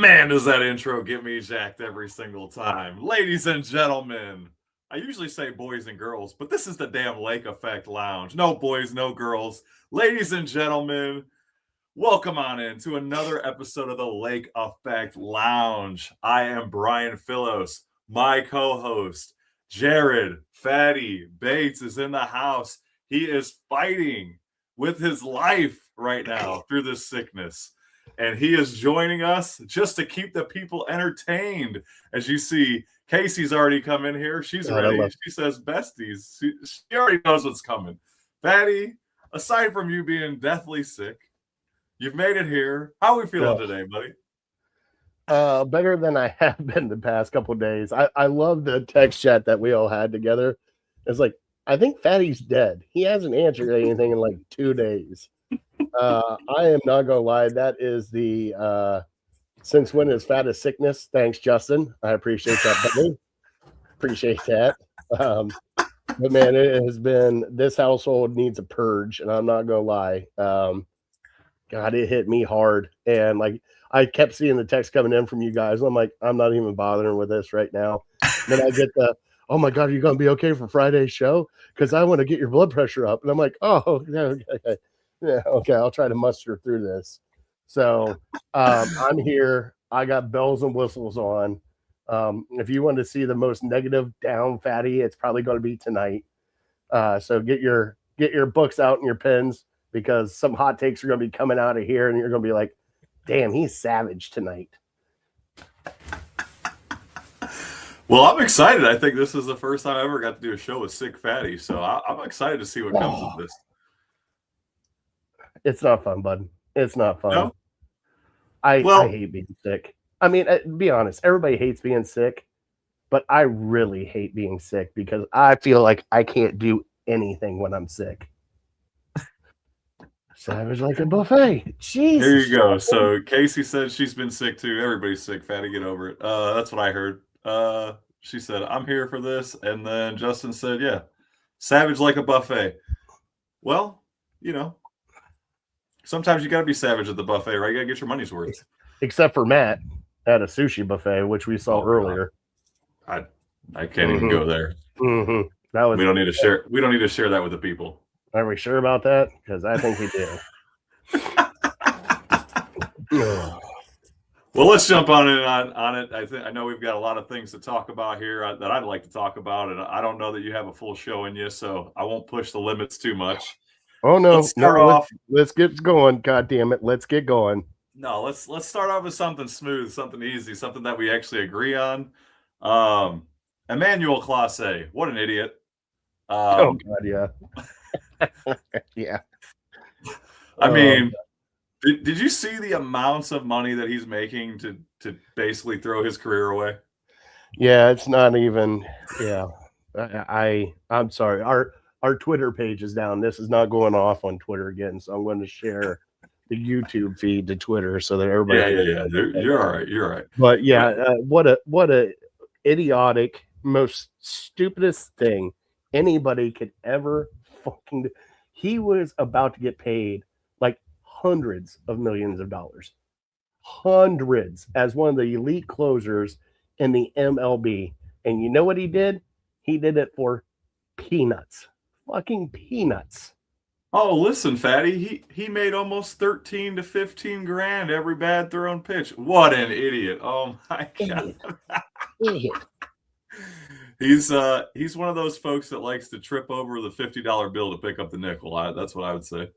Man, does that intro get me jacked every single time. Ladies and gentlemen, I usually say boys and girls, but this is the damn Lake Effect Lounge. No boys, no girls. Ladies and gentlemen, welcome on in to another episode of the Lake Effect Lounge. I am Brian Philos. My co-host, Jared Fatty Bates, is in the house. He is fighting with his life right now through this sickness. And he is joining us just to keep the people entertained. As you see, Casey's already come in here. She's ready. She says besties. She already knows what's coming. Fatty, aside from you being deathly sick, you've made it here. How are we feeling today, buddy? Better than I have been the past couple of days. I love the text chat that we all had together. It's like, I think Fatty's dead. He hasn't answered anything in like 2 days. I am not gonna lie. That is the since when is fat a sickness? Thanks, Justin. I appreciate that, buddy. Appreciate that. But man, it has been, this household needs a purge, and I'm not gonna lie. God, it hit me hard, and like I kept seeing the text coming in from you guys. And I'm like, I'm not even bothering with this right now. And then I get the, oh my God, are you gonna be okay for Friday's show? Because I want to get your blood pressure up. And I'm like, oh, okay. Yeah, okay, I'll try to muster through this. So I'm here. I got bells and whistles on. If you want to see the most negative down Fatty, it's probably going to be tonight. So get your books out and your pens, because some hot takes are going to be coming out of here, and you're going to be like, damn, he's savage tonight. Well, I'm excited. I think this is the first time I ever got to do a show with sick Fatty, so I'm excited to see what comes of this. It's not fun, bud. It's not fun. No? I hate being sick. I mean, be honest, everybody hates being sick, but I really hate being sick because I feel like I can't do anything when I'm sick. Savage like a buffet. Jesus. There you go. So Casey said she's been sick too. Everybody's sick. Fatty, get over it. That's what I heard. She said, I'm here for this. And then Justin said, yeah, savage like a buffet. Well, you know, sometimes you got to be savage at the buffet, right? You got to get your money's worth. Except for Matt at a sushi buffet, which we saw earlier. I can't even go there. Mm-hmm. That was. We don't need to share. We don't need to share that with the people. Are we sure about that? Because I think we do. Well, let's jump on it. I know we've got a lot of things to talk about here that I'd like to talk about, and I don't know that you have a full show in you, so I won't push the limits too much. Oh no! Let's get going. God damn it! Let's get going. No, let's start off with something smooth, something easy, something that we actually agree on. Emmanuel Clase, what an idiot! Oh God, yeah. Yeah. I mean, did you see the amounts of money that he's making to basically throw his career away? Yeah, it's not even. Yeah, I'm sorry. Our Twitter page is down. This is not going off on Twitter again, so I'm going to share the YouTube feed to Twitter so that everybody. Yeah. You're all right. You're all right. But yeah, what a idiotic, most stupidest thing anybody could ever fucking do. He was about to get paid like hundreds of millions of dollars, hundreds, as one of the elite closers in the MLB. And you know what he did? He did it for peanuts, fucking peanuts. Oh, listen, Fatty, he made almost 13 to 15 grand every bad thrown pitch. What an idiot. Oh my God. Idiot. He's one of those folks that likes to trip over the $50 bill to pick up the nickel. That's what I would say.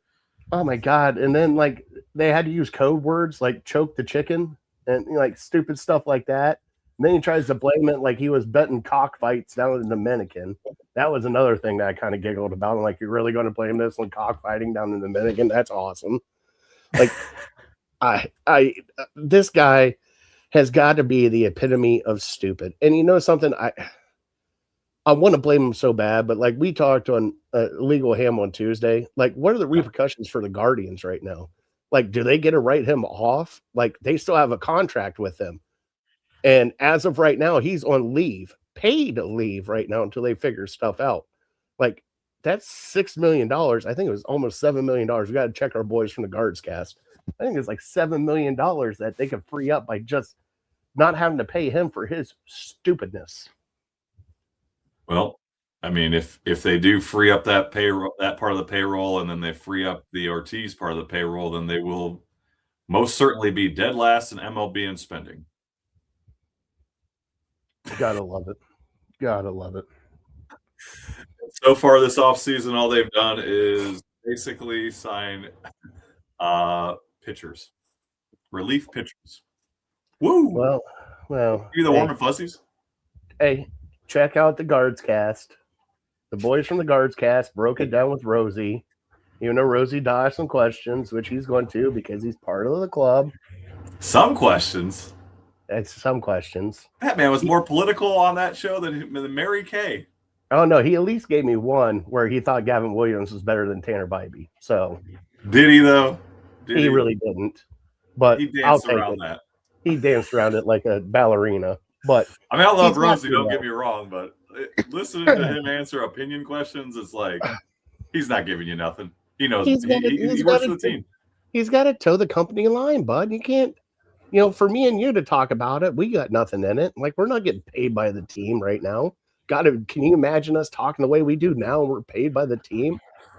Oh my God. And then like they had to use code words like choke the chicken and like stupid stuff like that. And then he tries to blame it like he was betting cockfights down in the Dominican. That was another thing that I kind of giggled about. I'm like, you're really going to blame this on cockfighting down in the Dominican? That's awesome. Like, this guy has got to be the epitome of stupid. And you know something? I want to blame him so bad, but like we talked on Legal Ham on Tuesday, like what are the repercussions for the Guardians right now? Like, do they get to write him off? Like they still have a contract with him. And as of right now, he's on leave, paid leave right now until they figure stuff out. Like that's $6 million. I think it was almost $7 million. We got to check our boys from the Guards cast. I think it's like $7 million that they could free up by just not having to pay him for his stupidness. Well, I mean, if they do free up that payroll, that part of the payroll, and then they free up the Ortiz part of the payroll, then they will most certainly be dead last in MLB in spending. Gotta love it. Gotta love it. So far this offseason, all they've done is basically sign pitchers, relief pitchers. Woo! Well. Give you the warm and fuzzies. Hey, check out the Guards cast. The boys from the Guards cast broke it down with Rosie. Even though Rosie dodged some questions, which he's going to because he's part of the club. Some questions. It's some questions. That man was more political on that show than Mary Kay. Oh no, he at least gave me one where he thought Gavin Williams was better than Tanner Bybee. So did he though? He really didn't. But he danced around that. He danced around it like a ballerina. But I mean, I love Rosie. Don't get me wrong, but listening to him answer opinion questions, it's like he's not giving you nothing. He knows he works for the team. He's got to toe the company line, bud. You can't. For me and you to talk about it, we got nothing in it. Like, we're not getting paid by the team right now. Can you imagine us talking the way we do now and we're paid by the team?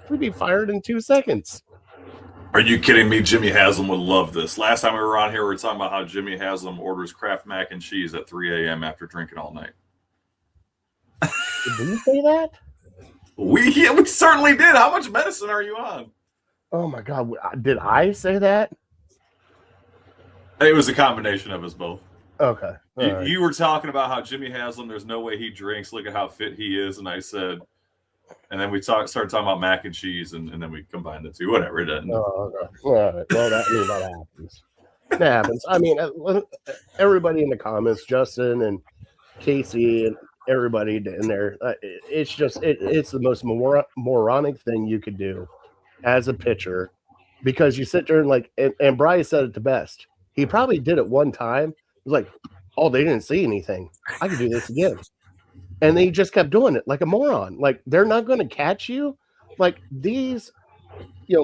We'd be fired in 2 seconds. Are you kidding me? Jimmy Haslam would love this. Last time we were on here, we were talking about how Jimmy Haslam orders Kraft mac and cheese at 3 a.m. after drinking all night. Did you say that? We certainly did. How much medicine are you on? Oh, my God. Did I say that? It was a combination of us both. Okay. You were talking about how Jimmy Haslam, there's no way he drinks. Look at how fit he is. And I said, and then we started talking about mac and cheese, and then we combined the two. Whatever, it doesn't. Oh, okay. All right. Well, that happens. That happens. I mean, everybody in the comments, Justin and Casey and everybody in there, it's just it's the most moronic thing you could do as a pitcher, because you sit there and and Bryce said it the best. He probably did it one time. It was like, oh, they didn't see anything. I can do this again. And they just kept doing it like a moron. Like, they're not going to catch you. Like, these,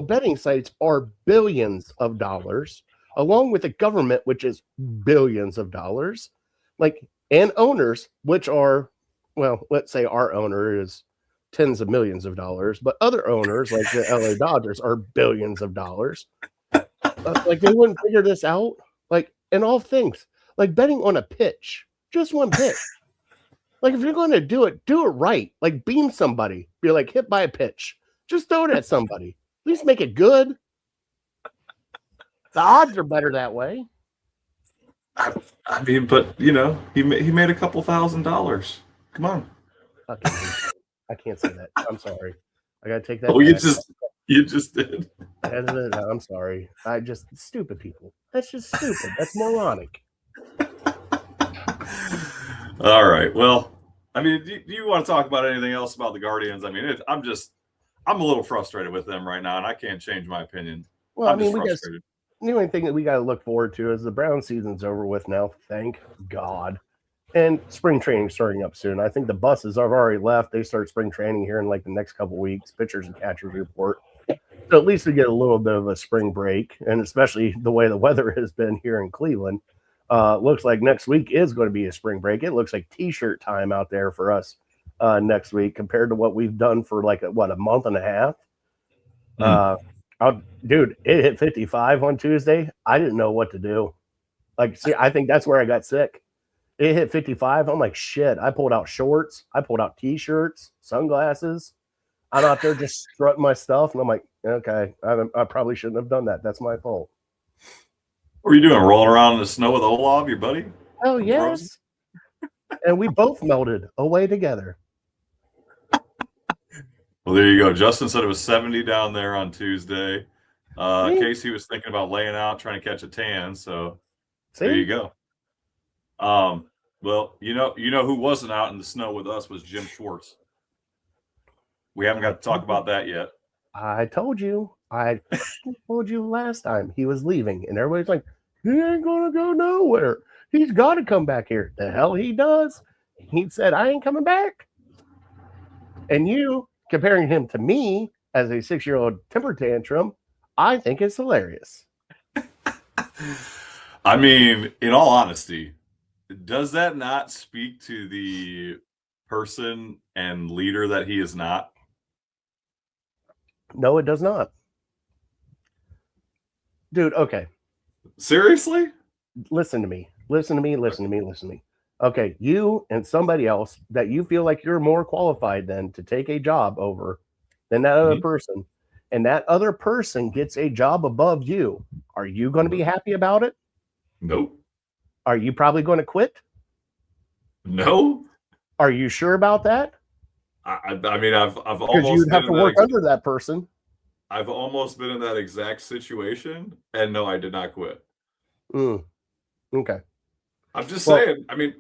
betting sites are billions of dollars, along with the government, which is billions of dollars. Like, and owners, which are, well, let's say our owner is tens of millions of dollars, but other owners, like the LA Dodgers, are billions of dollars. Like, they wouldn't figure this out. Like, in all things, like betting on a pitch, just one pitch. Like, if you're going to do it right. Like, beam somebody. Be like, hit by a pitch. Just throw it at somebody. At least make it good. The odds are better that way. I mean, but, he made a couple $1,000s. Come on. I can't say that. I'm sorry. I got to take that. Oh, you just did. I'm sorry. Stupid people. That's just stupid. That's moronic. All right. Well, I mean, do you want to talk about anything else about the Guardians? I mean, I'm a little frustrated with them right now, and I can't change my opinion. Well, I mean, the only thing that we got to look forward to is the Brown season's over with now. Thank God. And spring training starting up soon. I think the buses have already left. They start spring training here in like the next couple weeks. Pitchers and catchers report. So at least we get a little bit of a spring break, and especially the way the weather has been here in Cleveland. Looks like next week is going to be a spring break. It looks like t-shirt time out there for us next week compared to what we've done for like a month and a half. Dude, it hit 55 on Tuesday. I didn't know what to do. Like, see, I think that's where I got sick. It hit 55. I'm like, shit. I pulled out shorts. I pulled out t-shirts, sunglasses. I'm out there just strutting my stuff, and I'm like, okay, I probably shouldn't have done that. That's my fault. What were you doing? Rolling around in the snow with Olav, your buddy? Oh, yes. And we both melted away together. Well, there you go. Justin said it was 70 down there on Tuesday. Casey was thinking about laying out, trying to catch a tan. So there you go. Well, you know who wasn't out in the snow with us was Jim Schwartz. We haven't got to talk about that yet. I told you. I told you last time he was leaving, and everybody's like, he ain't gonna go nowhere. He's got to come back here. The hell he does. He said, I ain't coming back. And you comparing him to me as a 6-year-old temper tantrum, I think it's hilarious. I mean, in all honesty, does that not speak to the person and leader that he is not? No, it does not. Dude, okay. Seriously? Listen to me. Listen to me. Listen to me. Listen to me. Okay, you and somebody else that you feel like you're more qualified than to take a job over than that other Mhm. person, and that other person gets a job above you. Are you going to be happy about it? Nope. Are you probably going to quit? No. Are you sure about that? I mean, I've Because almost you'd been have in to that work under that person. I've almost been in that exact situation, and no, I did not quit. Mm, okay. I'm just Well, saying. I mean,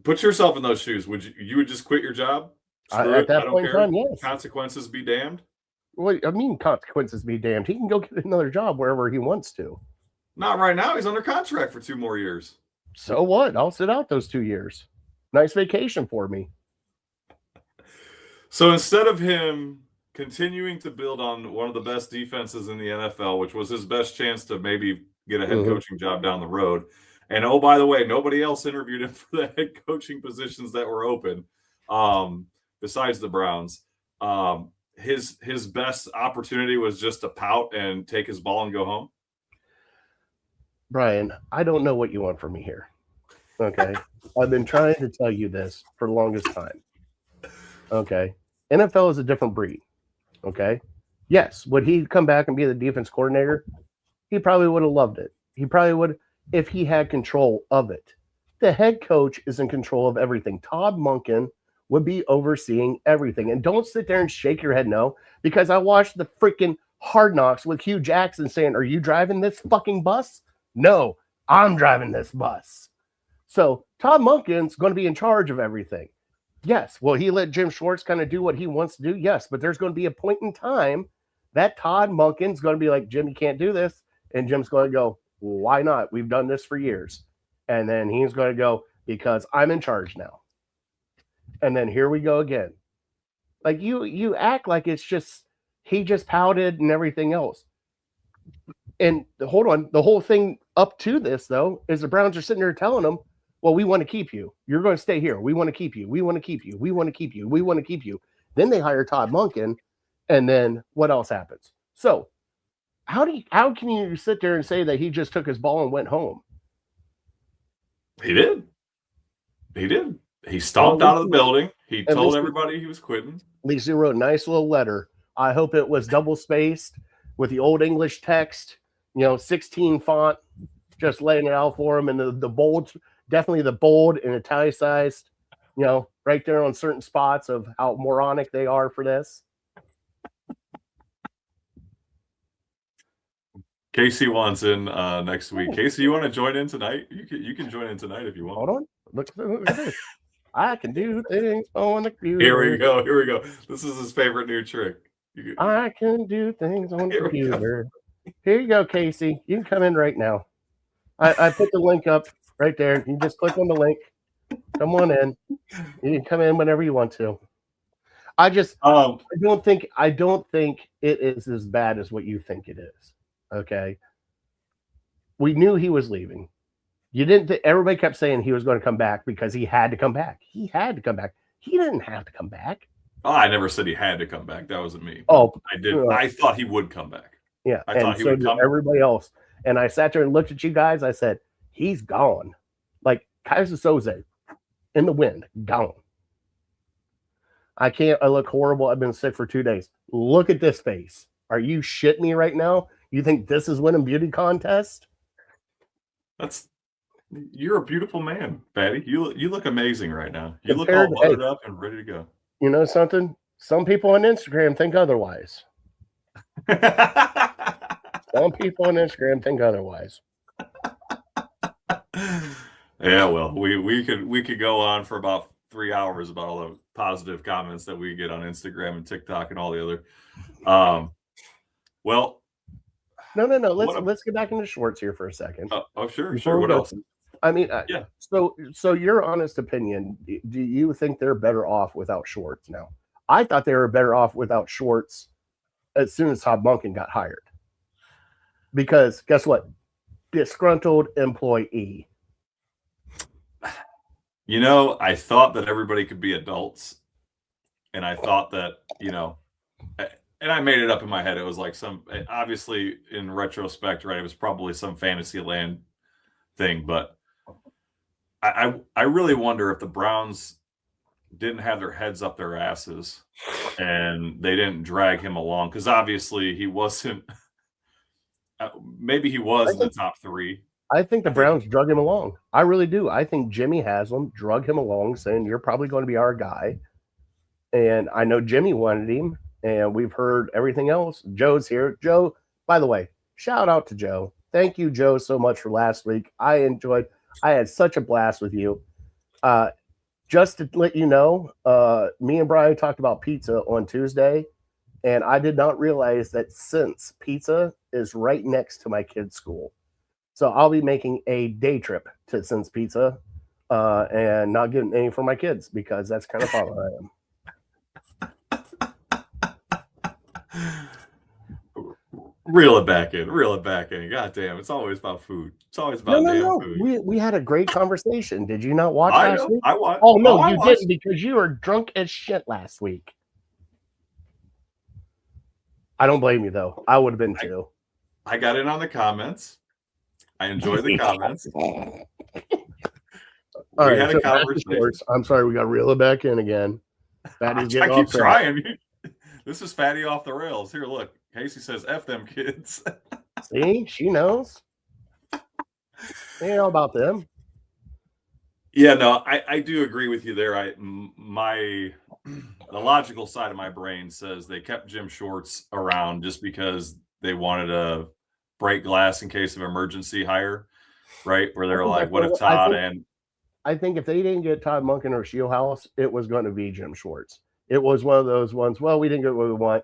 put yourself in those shoes. You would just quit your job? Screw at it. I that don't point in care. time, yes. Consequences be damned. Well, I mean, consequences be damned. He can go get another job wherever he wants to. Not right now. He's under contract for 2 more years. So what? I'll sit out those 2 years. Nice vacation for me. So instead of him continuing to build on one of the best defenses in the NFL, which was his best chance to maybe get a head Mhm. coaching job down the road, and oh, by the way, nobody else interviewed him for the head coaching positions that were open, besides the Browns. His best opportunity was just to pout and take his ball and go home. Brian, I don't know what you want from me here. Okay. I've been trying to tell you this for the longest time. Okay. NFL is a different breed. Okay. Yes. Would he come back and be the defense coordinator? He probably would have loved it. He probably would if he had control of it. The head coach is in control of everything. Todd Monken would be overseeing everything. And don't sit there and shake your head no, because I watched the freaking Hard Knocks with Hugh Jackson saying, "Are you driving this fucking bus?" No, I'm driving this bus. So Todd Monken's going to be in charge of everything. Yes. Will he let Jim Schwartz kind of do what he wants to do? Yes. But there's going to be a point in time that Todd Monken's going to be like, "Jim, you can't do this." And Jim's going to go, "Why not? We've done this for years." And then he's going to go, "Because I'm in charge now." And then here we go again. Like you act like it's just he just pouted and everything else. And hold on, the whole thing up to this though is the Browns are sitting there telling them, "Well, we want to keep you. You're going to stay here. We want to keep you. We want to keep you. We want to keep you. We want to keep you." Then they hire Todd Monken, and then what else happens? So how can you sit there and say that he just took his ball and went home? He did. He did. He Well, stomped out of the building. He at told least everybody he was quitting. at least he wrote a nice little letter. I hope it was double spaced with the old English text, 16 font, just laying it out for him. And the bold, definitely the bold and italicized, right there on certain spots of how moronic they are for this. Casey wants in next week. Casey, you want to join in tonight? You can join in tonight if you want. Hold on. Look at this. I can do things on the computer. Here we go. Here we go. This is his favorite new trick. I can do things on the Here we go. computer. Here you go, Casey. You can come in right now. I put the link up right there. You can just click on the link. Come on in. You can come in whenever you want to. I don't think it is as bad as what you think it is. Okay. We knew he was leaving. You didn't everybody kept saying he was going to come back because he had to come back. He had to come back. He didn't have to come back. Oh, I never said he had to come back. That wasn't me. Oh, I did. I thought he would come back. Yeah, I and thought he so would did come. everybody else. And I sat there and looked at you guys. I said, "He's gone." Like Kaiser Soze in the wind, gone. I can't. I look horrible. I've been sick for 2 days. Look at this face. Are you shitting me right now? You think this is winning beauty contest? You're a beautiful man, Patty. You look amazing right now. You look Compared all to, buttered up and ready to go. You know something? Some people on Instagram think otherwise. Some people on Instagram think otherwise. Yeah, well, we could go on for about 3 hours about all the positive comments that we get on Instagram and TikTok and all the other. Well, no. Let's get back into Schwartz here for a second. Sure. What else? I mean, yeah. So your honest opinion, do you think they're better off without Schwartz now? I thought they were better off without Schwartz as soon as Todd Monken got hired. Because guess what? Disgruntled employee. You know, I thought that everybody could be adults, and I thought that, and I made it up in my head. It was like obviously in retrospect, right? It was probably some fantasy land thing, but I really wonder if the Browns didn't have their heads up their asses and they didn't drag him along, because obviously he wasn't. Maybe he was in the top three. I think the Browns drug him along. I really do. I think Jimmy Haslam drug him along, saying, "You're probably going to be our guy." And I know Jimmy wanted him, and we've heard everything else. Joe's here. Joe, by the way, shout out to Joe. Thank you, Joe, so much for last week. I had such a blast with you. Just to let you know, me and Brian talked about pizza on Tuesday, and I did not realize that since pizza is right next to my kids' school. So I'll be making a day trip to Since Pizza and not getting any for my kids, because that's kind of father I am. Reel it back in. God damn, it's always about food. It's always about food. We had a great conversation. Did you not watch last week? I watched. Oh, no, you didn't, because you were drunk as shit last week. I don't blame you, though. I would have been too. I got in on the comments. I enjoyed the comments. All right, had a conversation. I'm sorry, we got to reel it back in again. I keep trying. This is Fatty off the rails. Here, look. Casey says, "F them kids." See, she knows. They know about them. Yeah, no, I do agree with you there. The logical side of my brain says they kept Jim Shorts around just because they wanted to break glass in case of emergency hire, right? Where they're like, what if Todd I think if they didn't get Todd Monken or Shieldhouse, it was going to be Jim Schwartz. It was one of those ones, well, we didn't get what we want.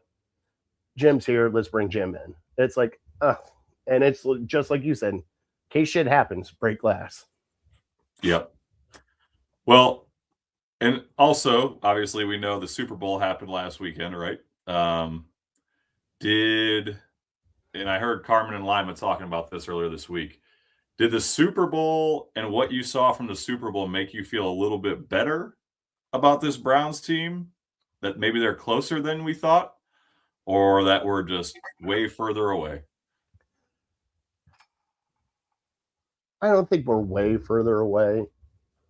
Jim's here, let's bring Jim in. It's like, and it's just like you said, in case shit happens, break glass. Yep. Well, and also, obviously, we know the Super Bowl happened last weekend, right? And I heard Carmen and Lima talking about this earlier this week. Did the Super Bowl and what you saw from the Super Bowl make you feel a little bit better about this Browns team? That maybe they're closer than we thought? Or that we're just way further away? I don't think we're way further away.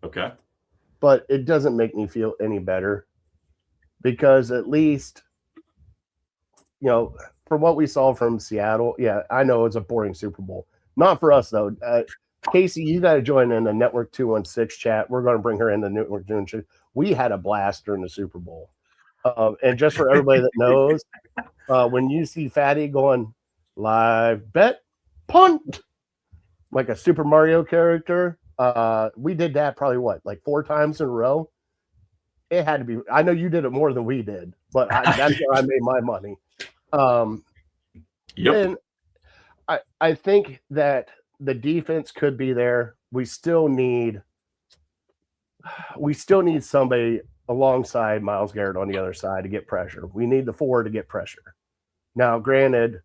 Okay. But it doesn't make me feel any better, because at least, from what we saw from Seattle, yeah, I know it's a boring Super Bowl. Not for us, though. Casey, you got to join in the Network 216 chat. We're going to bring her in the Network 216. We had a blast during the Super Bowl. And just for everybody that knows, when you see Fatty going live bet punt like a Super Mario character, we did that probably 4 times in a row. It had to be. I know you did it more than we did, but that's where I made my money. Yep. And I think that the defense could be there. We still need somebody alongside Myles Garrett on the other side to get pressure. We need the 4 to get pressure. Now, granted,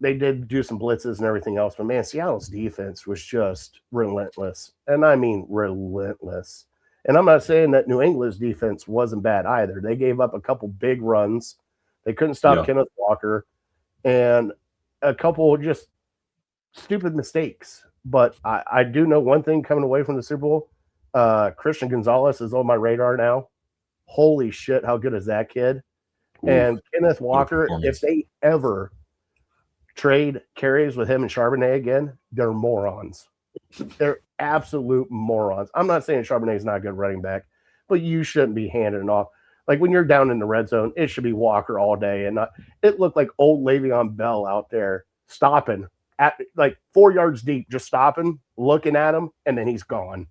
they did do some blitzes and everything else, but man, Seattle's defense was just relentless. And I mean relentless. And I'm not saying that New England's defense wasn't bad either. They gave up a couple big runs. They couldn't stop Kenneth Walker, and a couple just stupid mistakes. But I do know one thing coming away from the Super Bowl. Christian Gonzalez is on my radar now. Holy shit, how good is that kid? Ooh, and Kenneth Walker, if they ever trade carries with him and Charbonnet again, they're morons. They're absolute morons. I'm not saying Charbonnet is not a good running back, but you shouldn't be handing it off. Like when you're down in the red zone, it should be Walker all day. And it looked like old Le'Veon Bell out there stopping at 4 yards deep, just stopping, looking at him, and then he's gone.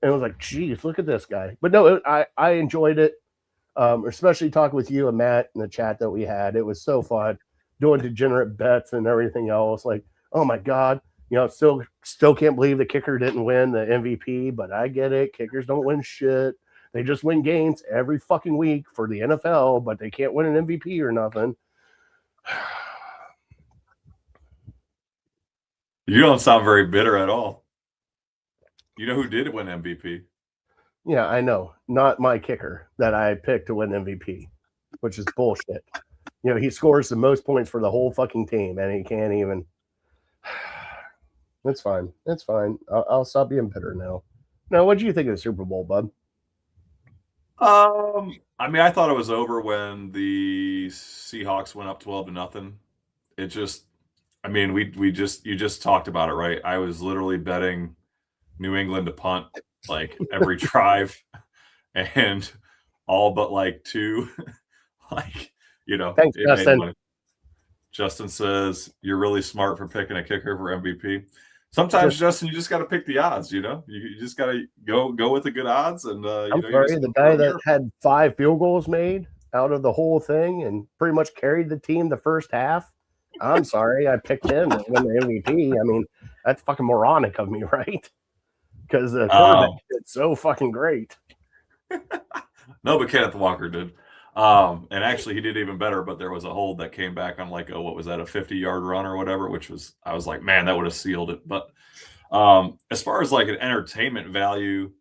And it was like, geez, look at this guy. But no, I enjoyed it, especially talking with you and Matt in the chat that we had. It was so fun doing degenerate bets and everything else. Like, oh my God, still can't believe the kicker didn't win the MVP, but I get it. Kickers don't win shit. They just win games every fucking week for the NFL, but they can't win an MVP or nothing. You don't sound very bitter at all. You know who did win MVP? Yeah, I know. Not my kicker that I picked to win MVP, which is bullshit. He scores the most points for the whole fucking team, and he can't even. It's fine. It's fine. I'll stop being bitter now. Now, what do you think of the Super Bowl, bud? I mean, I thought it was over when the Seahawks went up 12 to nothing. It just, I mean, you just talked about it, right? I was literally betting New England to punt like every drive, and all but like two, like Thanks, it made Justin. money. Justin says you're really smart for picking a kicker for MVP. Sometimes, Just, Justin, you just got to pick the odds. You just got to go with the good odds, and I'm you sorry, just the look for guy a that miracle. had 5 field goals made out of the whole thing and pretty much carried the team the first half. I'm sorry, I picked him to win the MVP. I mean, that's fucking moronic of me, right? Because the quarterback Um, did so fucking great. no, but Kenneth Walker did. And actually, he did even better. But there was a hold that came back on like, what was that, a 50-yard run or whatever? Which was, I was like, man, that would have sealed it. But as far as like an entertainment value,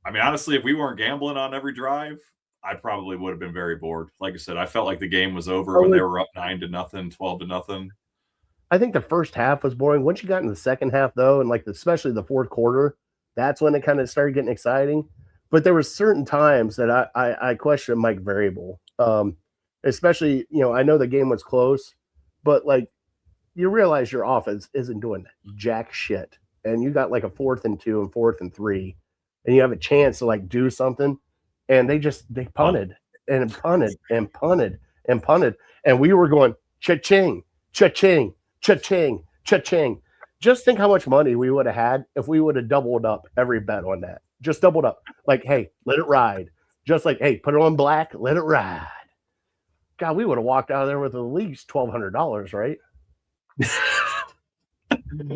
I mean, honestly, if we weren't gambling on every drive, I probably would have been very bored. Like I said, I felt like the game was over when they were up 9 to nothing, 12 to nothing. I think the first half was boring. Once you got in the second half, though, and like especially the fourth quarter, that's when it kind of started getting exciting. But there were certain times that I questioned Mike Variable, especially I know the game was close, but like you realize your offense isn't doing jack shit, and you got like a 4th and 2 and 4th and 3, and you have a chance to like do something, and they Fun. punted and punted and punted and punted, and we were going cha-ching, cha-ching, cha-ching, cha-ching. Just think how much money we would have had if we would have doubled up every bet on that. Just doubled up. Like, hey, let it ride. Just like, hey, put it on black, let it ride. God, we would have walked out of there with at least $1,200, right?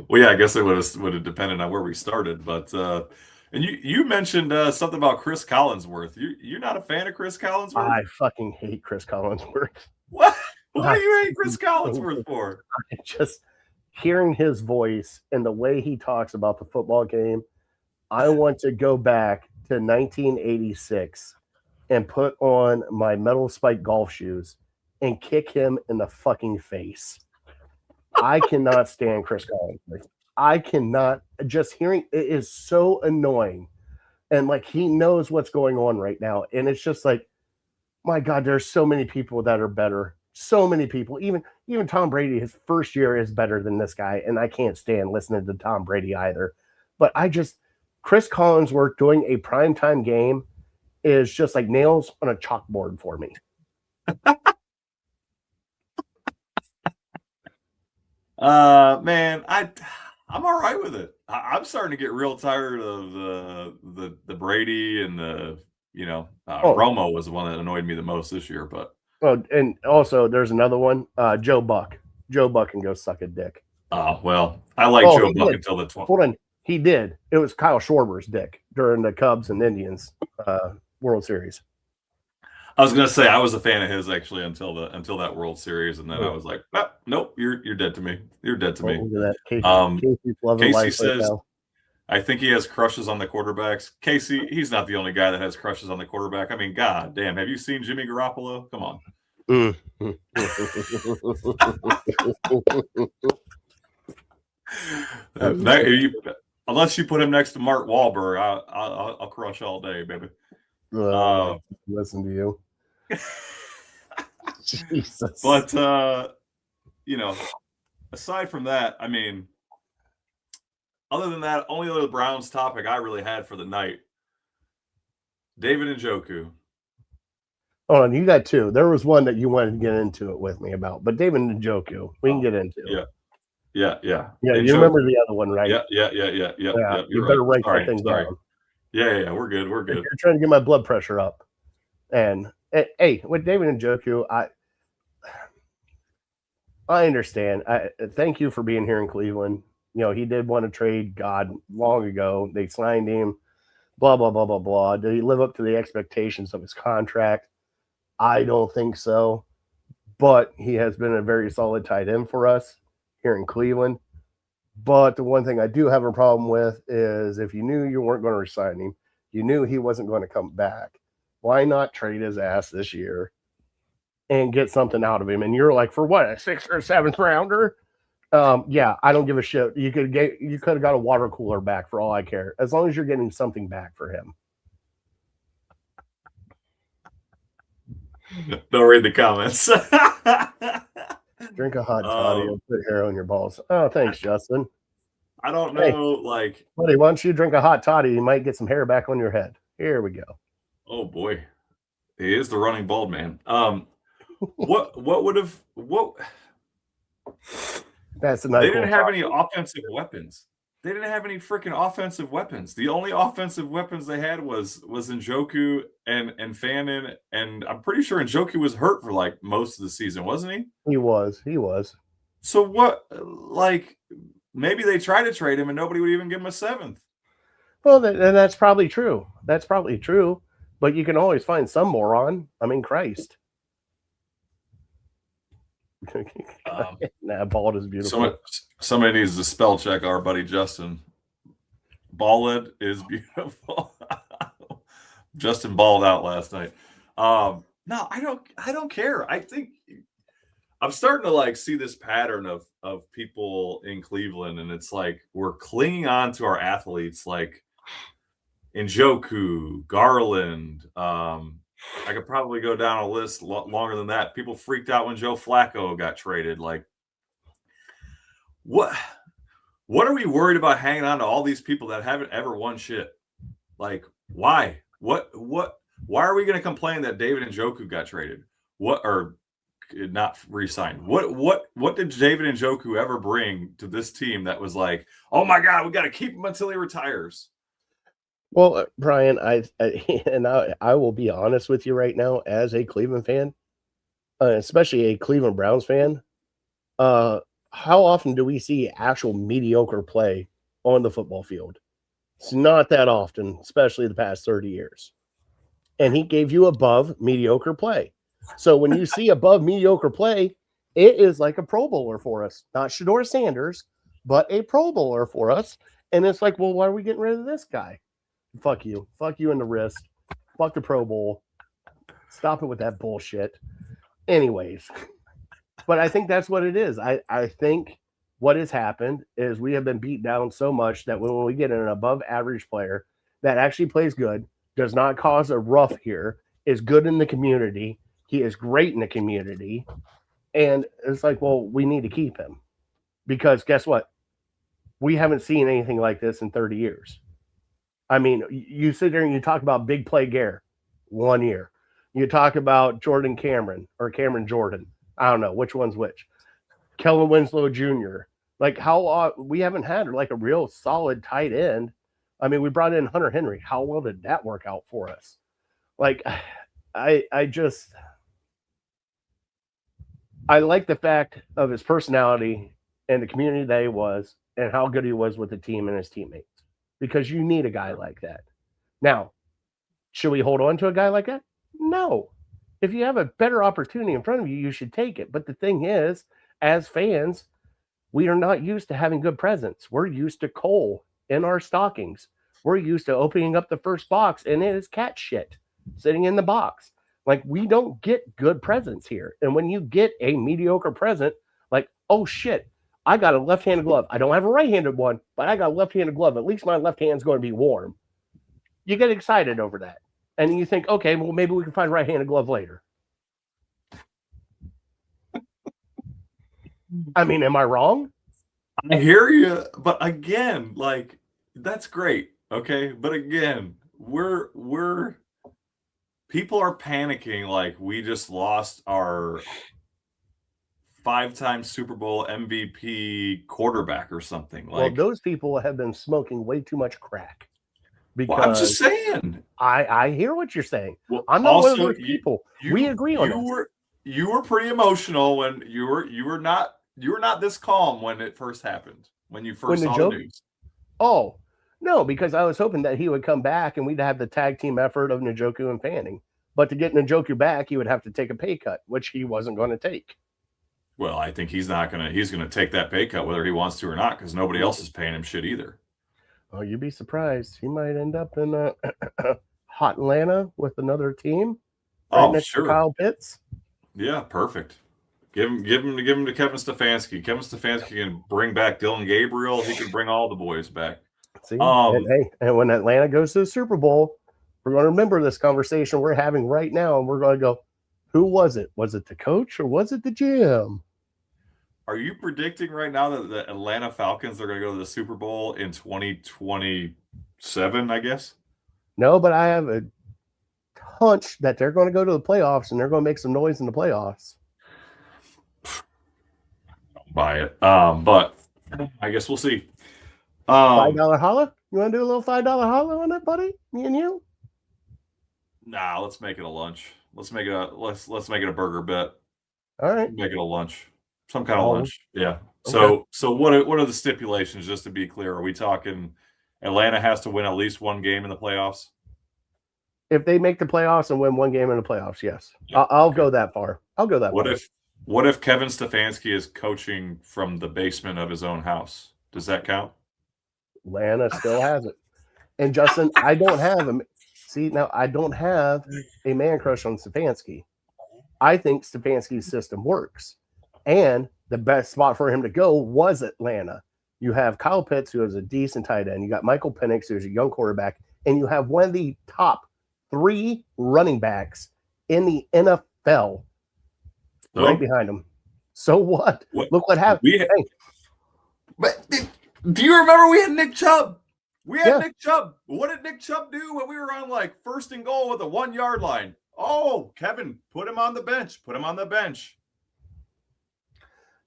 Well, yeah, I guess it would have depended on where we started, but and you mentioned something about Chris Collinsworth. You're not a fan of Chris Collinsworth? I fucking hate Chris Collinsworth. What? What do I you hate Chris hate Collinsworth him. for? Just hearing his voice and the way he talks about the football game, I want to go back to 1986 and put on my metal spike golf shoes and kick him in the fucking face. I cannot stand Chris Collinsworth. I cannot. Just hearing it is so annoying. And like he knows what's going on right now. And it's just like, my God, there's so many people that are better. So many people. Even Tom Brady, his first year is better than this guy, and I can't stand listening to Tom Brady either. But Chris Collinsworth doing a primetime game is just like nails on a chalkboard for me. Man, I'm all right with it. I'm starting to get real tired of the Brady and Oh, Romo was the one that annoyed me the most this year, but well, and also there's another one, Joe Buck. Joe Buck can go suck a dick. well, I like Oh, Joe he Buck did. until the 12th. Hold on, he did. It was Kyle Schwarber's dick during the Cubs and Indians World Series. I was gonna say I was a fan of his actually until that World Series, and then I Oh, was like, nope, you're dead to me. You're dead to oh, me. look at that. Um, Casey's loving Casey life right says now. I think he has crushes on the quarterbacks. Casey, he's not the only guy that has crushes on the quarterback. I mean, god damn, have you seen Jimmy Garoppolo? Come on. Mm. Unless you put him next to Mark Wahlberg, I'll crush all day, baby. Oh my! Listen to you, Jesus. But aside from that, I mean, other than that, only other Browns topic I really had for the night: David Njoku. Hold on, you got two. There was one that you wanted to get into it with me about, but David Njoku, we can get into. Yeah. Yeah, Njoku. you remember the other one, right? Yeah. Yeah, You're you right. better write that Sorry. thing down. Yeah. We're good. We're good. You're trying to get my blood pressure up. And hey, with David Njoku, I understand. Thank you for being here in Cleveland. He did want to trade God long ago. They signed him. Blah blah blah blah blah. Did he live up to the expectations of his contract? I don't think so. But he has been a very solid tight end for us here in Cleveland. But the one thing I do have a problem with is if you knew you weren't going to resign him, you knew he wasn't going to come back. Why not trade his ass this year and get something out of him? And you're like, for what, a 6th or 7th rounder? Yeah, I don't give a shit. You could have got a water cooler back for all I care, as long as you're getting something back for him. Don't read the comments. Drink a hot toddy and put hair on your balls. Oh, thanks, Justin. I don't know, Hey, like, buddy, why don't you drink a hot toddy? You might get some hair back on your head. Here we go. oh boy, he is the running bald man. What That's a they nice. didn't have any offensive weapons. They didn't have any freaking offensive weapons. The only offensive weapons they had was Njoku and Fannin, and I'm pretty sure Njoku was hurt for like most of the season, wasn't he? He was. So what? Like, maybe they tried to trade him and nobody would even give him a 7th. Well, and that's probably true. But you can always find some moron. I mean, Christ. Nah, bald is beautiful. Somebody needs to spell check our buddy Justin. Balled is beautiful. Justin balled out last night. No, I don't care. I think I'm starting to like see this pattern of people in Cleveland, and it's like we're clinging on to our athletes like Njoku, Garland. I could probably go down a list longer than that. People freaked out when Joe Flacco got traded. Like, what are we worried about hanging on to all these people that haven't ever won shit? Like, why? Why are we going to complain that David Njoku got traded? Or not re-signed? What did David Njoku ever bring to this team that was like, oh my God, we got to keep him until he retires? Well, Brian, I will be honest with you right now, as a Cleveland fan, especially a Cleveland Browns fan. How often do we see actual mediocre play on the football field? It's not that often, especially the past 30 years. And he gave you above mediocre play. So when you see above mediocre play, it is like a Pro Bowler for us. Not Shedeur Sanders, but a Pro Bowler for us. And it's like, well, why are we getting rid of this guy? Fuck you. Fuck you in the wrist. Fuck the Pro Bowl. Stop it with that bullshit. Anyways, but I think that's what it is. I think what has happened is we have been beat down so much that when we get an above average player that actually plays good, does not cause a rough here, is good in the community, he is great in the community, and it's like, well, we need to keep him. Because guess what? We haven't seen anything like this in 30 years. I mean, you sit there and you talk about Big Play Gare 1 year. You talk about Jordan Cameron or Cameron Jordan. I don't know which one's which. Kellen Winslow Jr. Like how we haven't had like a real solid tight end. I mean, we brought in Hunter Henry. How well did that work out for us? Like, I like the fact of his personality and the community that he was and how good he was with the team and his teammates. Because you need a guy like that. Now, should we hold on to a guy like that? No. If you have a better opportunity in front of you, you should take it. But the thing is, as fans, we are not used to having good presents. We're used to coal in our stockings. We're used to opening up the first box and it is cat shit sitting in the box. Like, we don't get good presents here. And when you get a mediocre present, like, oh shit, I got a left-handed glove. I don't have a right-handed one, but I got a left-handed glove. At least my left hand's going to be warm. You get excited over that. And you think, okay, well, maybe we can find a right-handed glove later. I mean, am I wrong? I hear you, but again, like, that's great, okay? But again, we're people are panicking like we just lost our 5-time Super Bowl MVP quarterback or something. Like, well, those people have been smoking way too much crack. Because I'm just saying. I hear what you're saying. Well, I'm not one of those people. We agree on that. You were pretty emotional when you were not this calm when it first happened, when you first saw the news. Oh, no, because I was hoping that he would come back and we'd have the tag team effort of Njoku and Fanning. But to get Njoku back, he would have to take a pay cut, which he wasn't going to take. Well, I think he's gonna take that pay cut whether he wants to or not, because nobody else is paying him shit either. Oh, you'd be surprised. He might end up in hot Atlanta with another team right next to Sure. Kyle Pitts. Yeah, perfect. Give him to Kevin Stefanski. Kevin Stefanski can bring back Dylan Gabriel. He can bring all the boys back. See, and when Atlanta goes to the Super Bowl, we're going to remember this conversation we're having right now, and we're going to go, who was it? Was it the coach or was it the GM? Are you predicting right now that the Atlanta Falcons are going to go to the Super Bowl in 2027, I guess? No, but I have a hunch that they're going to go to the playoffs and they're going to make some noise in the playoffs. Don't buy it. But I guess we'll see. $5 holla? You want to do a little $5 holla on it, buddy? Me and you? Nah, let's make it a lunch. Let's make it a burger bet. All right. Make it a lunch. Some kind of lunch. Yeah. Okay. So what are the stipulations, just to be clear? Are we talking Atlanta has to win at least one game in the playoffs? If they make the playoffs and win one game in the playoffs, yes. Yeah. I'll go that far. I'll go that far. What if Kevin Stefanski is coaching from the basement of his own house? Does that count? Atlanta still has it. And Justin, I don't have him. See, now I don't have a man crush on Stefanski. I think Stefanski's system works. And the best spot for him to go was Atlanta. You have Kyle Pitts, who is a decent tight end. You got Michael Penix, who's a young quarterback. And you have one of the top 3 running backs in the NFL right behind him. So what? Look what happened. But do you remember we had Nick Chubb? Nick Chubb. What did Nick Chubb do when we were on like 1st and goal with a 1-yard line? Oh, Kevin, put him on the bench. Put him on the bench.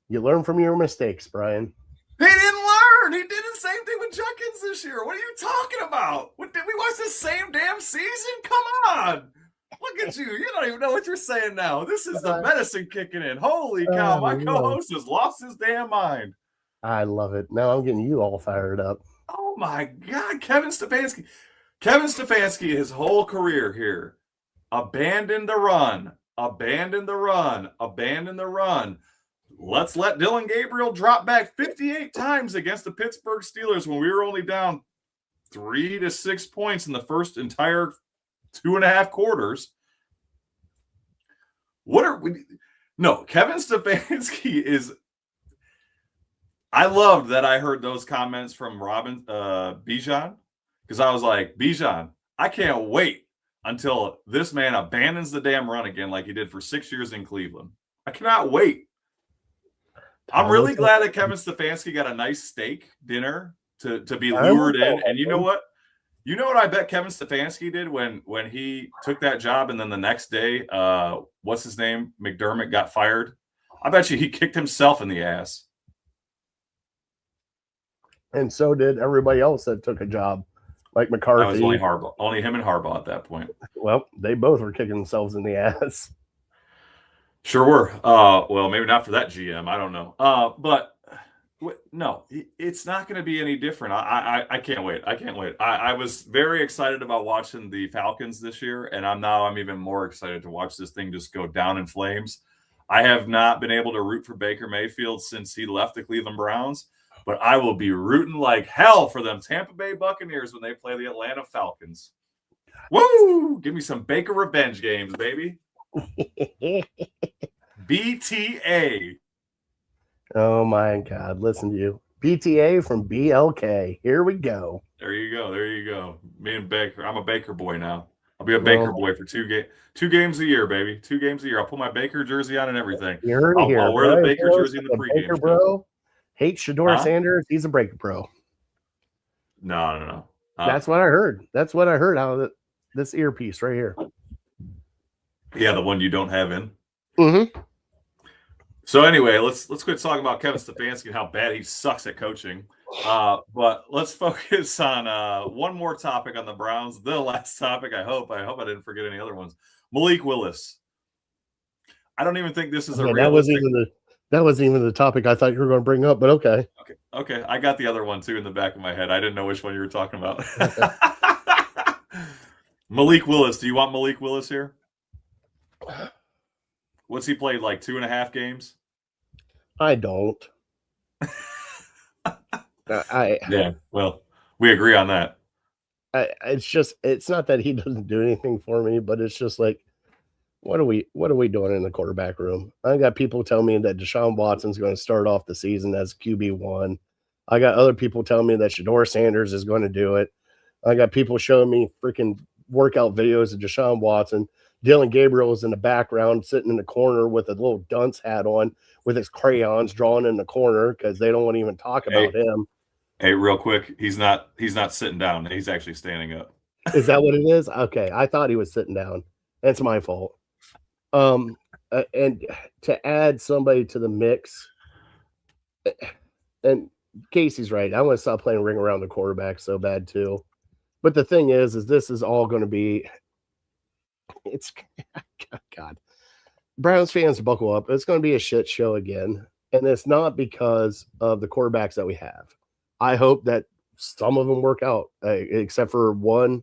You learn from your mistakes, Brian. He didn't learn. He did the same thing with Jenkins this year. What are you talking about? Did we watch the same damn season? Come on. Look at you. You don't even know what you're saying now. This is the medicine kicking in. Holy cow. My co-host has lost his damn mind. I love it. Now I'm getting you all fired up. Oh, my God. Kevin Stefanski. Kevin Stefanski, his whole career here, abandoned the run. Let's let Dylan Gabriel drop back 58 times against the Pittsburgh Steelers when we were only down 3 to 6 points in the first entire 2.5 quarters. Kevin Stefanski is. I loved that I heard those comments from Bijan, because I was like, Bijan, I can't wait until this man abandons the damn run again like he did for 6 years in Cleveland. I cannot wait. I'm really glad that Kevin Stefanski got a nice steak dinner to be lured in. And you know what? You know what I bet Kevin Stefanski did when he took that job, and then the next day, what's his name? McDermott got fired. I bet you he kicked himself in the ass. And so did everybody else that took a job, like McCarthy. That was only Harbaugh. Only him and Harbaugh at that point. Well, they both were kicking themselves in the ass. Sure were. Well, maybe not for that GM. I don't know. But no, it's not going to be any different. I can't wait. I was very excited about watching the Falcons this year, and I'm even more excited to watch this thing just go down in flames. I have not been able to root for Baker Mayfield since he left the Cleveland Browns, but I will be rooting like hell for them Tampa Bay Buccaneers when they play the Atlanta Falcons. Woo! Give me some Baker revenge games, baby. BTA. Oh my God! Listen to you, BTA from BLK. Here we go. There you go. Me and Baker. I'm a Baker boy now. I'll be a Baker boy for 2 games a year, baby. 2 games a year. I'll put my Baker jersey on and everything. You heard it here. I'll wear the Baker jersey in the pregame. Baker bro hates Shador Sanders. He's a Baker bro. No. That's what I heard. That's what I heard out of this earpiece right here. Yeah, the one you don't have in. Mm-hmm. So anyway, let's quit talking about Kevin Stefanski and how bad he sucks at coaching. But let's focus on one more topic on the Browns. The last topic, I hope I didn't forget any other ones. Malik Willis. I don't even think this is a realistic. That wasn't even the topic I thought you were going to bring up, but okay. Okay. I got the other one too in the back of my head. I didn't know which one you were talking about. Okay. Malik Willis. Do you want Malik Willis here? What's he played, like 2.5 games? I don't. I, Yeah, well, we agree on that. it's not that he doesn't do anything for me, but it's just like, what are we doing in the quarterback room? I got people telling me that Deshaun Watson's going to start off the season as QB1. I got other people telling me that Shador Sanders is going to do it. I got people showing me freaking workout videos of Deshaun Watson. Dylan Gabriel is in the background, sitting in the corner with a little dunce hat on, with his crayons drawn in the corner because they don't want to even talk Hey, about him. hey, real quick, he's not sitting down. He's actually standing up. Is that what it is? Okay, I thought he was sitting down. That's my fault. And to add somebody to the mix, and Casey's right. I want to stop playing ring around the quarterback so bad too. But the thing is this is all going to be. It's God. Browns fans buckle up. It's going to be a shit show again, and it's not because of the quarterbacks that we have. I hope that some of them work out, except for one.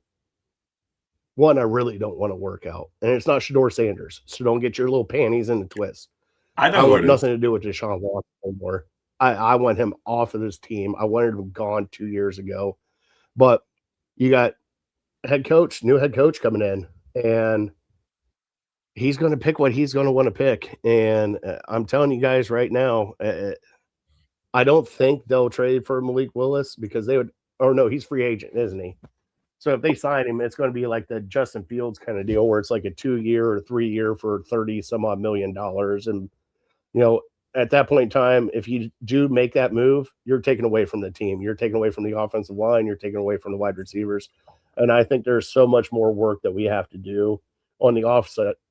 One I really don't want to work out, and it's not Shador Sanders. So don't get your little panties in the twist. I I know who want it is. nothing to do with Deshaun Watson anymore. I want him off of this team. I wanted him gone 2 years ago. But you got new head coach coming in, and he's going to pick what he's going to want to pick. And I'm telling you guys right now, I don't think they'll trade for Malik Willis because they would. Or no, he's free agent, isn't he? So if they sign him, it's going to be like the Justin Fields kind of deal where it's like a 2-year or 3-year for 30 some odd $1 million. And, you know, at that point in time, if you do make that move, you're taking away from the team. You're taking away from the offensive line. You're taking away from the wide receivers. And I think there's so much more work that we have to do on the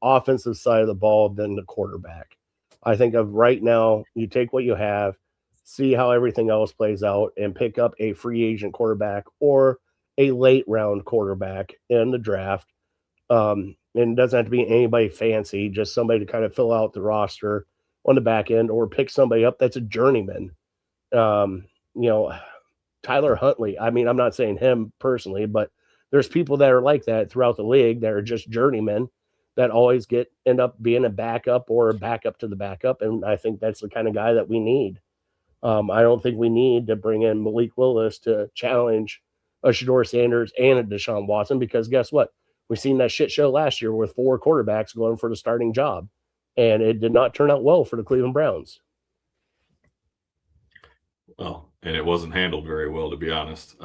offensive side of the ball than the quarterback. I think of right now, you take what you have, see how everything else plays out, and pick up a free agent quarterback or a late round quarterback in the draft. And it doesn't have to be anybody fancy, just somebody to kind of fill out the roster on the back end, or pick somebody up that's a journeyman. You know, Tyler Huntley. I mean, I'm not saying him personally, but there's people that are like that throughout the league that are just journeymen that always end up being a backup or a backup to the backup. And I think that's the kind of guy that we need. I don't think we need to bring in Malik Willis to challenge a Shador Sanders and a Deshaun Watson, because guess what? We've seen that shit show last year with 4 quarterbacks going for the starting job, and it did not turn out well for the Cleveland Browns. Well, and it wasn't handled very well, to be honest.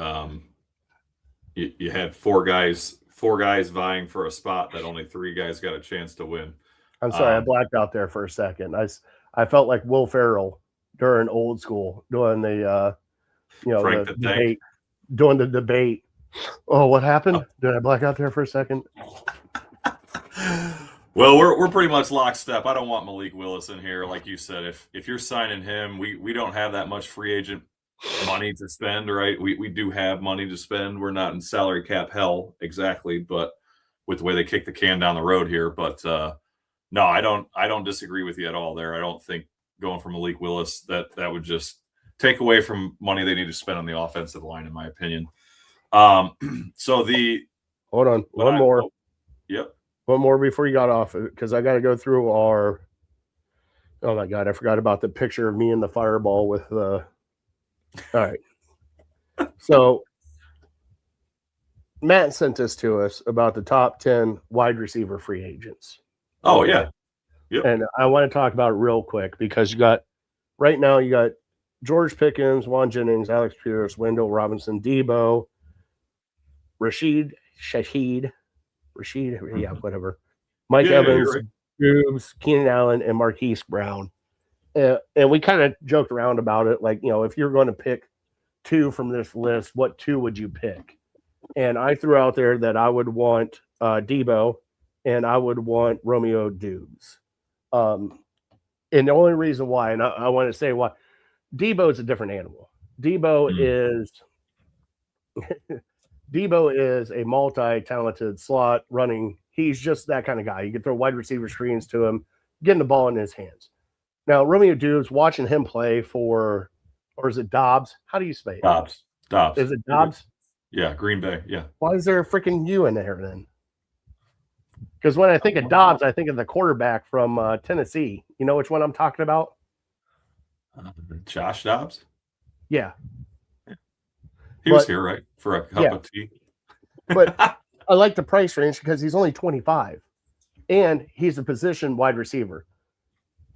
You had four guys vying for a spot that only 3 guys got a chance to win. I'm sorry, I blacked out there for a second. I felt like Will Ferrell during Old School doing the Frank the debate, doing the debate. Oh, what happened? Did I black out there for a second? Well, we're pretty much lockstep. I don't want Malik Willis in here, like you said. If you're signing him, we don't have that much free agent money to spend, right? We do have money to spend. We're not in salary cap hell exactly, but with the way they kick the can down the road here. But no, I don't disagree with you at all there. I don't think going for Malik Willis that would just take away from money they need to spend on the offensive line, in my opinion. So hold on, one more. Yep. One more before you got off, because I got to go through our. Oh my God, I forgot about the picture of me and the fireball with the. All right. So Matt sent this to us about the top 10 wide receiver free agents. Oh, yeah. Yep. And I want to talk about it real quick because you got George Pickens, Juan Jennings, Alex Pierce, Wendell Robinson, Debo, Rashid, yeah, whatever. Mike Evans, right. Dubes, Keenan Allen, and Marquise Brown. And we kind of joked around about it. Like, if you're going to pick 2 from this list, what 2 would you pick? And I threw out there that I would want Debo and I would want Romeo Dubes. And the only reason why, and I want to say why, Debo is a different animal. Debo is a multi-talented slot running. He's just that kind of guy. You can throw wide receiver screens to him, getting the ball in his hands. Now, Romeo Dubes, watching him play or is it Dobbs? How do you say it? Dobbs. Is it Dobbs? Yeah, Green Bay, yeah. Why is there a freaking U in there then? Because when I think of Dobbs, I think of the quarterback from Tennessee. You know which one I'm talking about? Josh Dobbs? Yeah. He was here, right? For a cup of tea. But I like the price range because he's only 25 and he's a position wide receiver.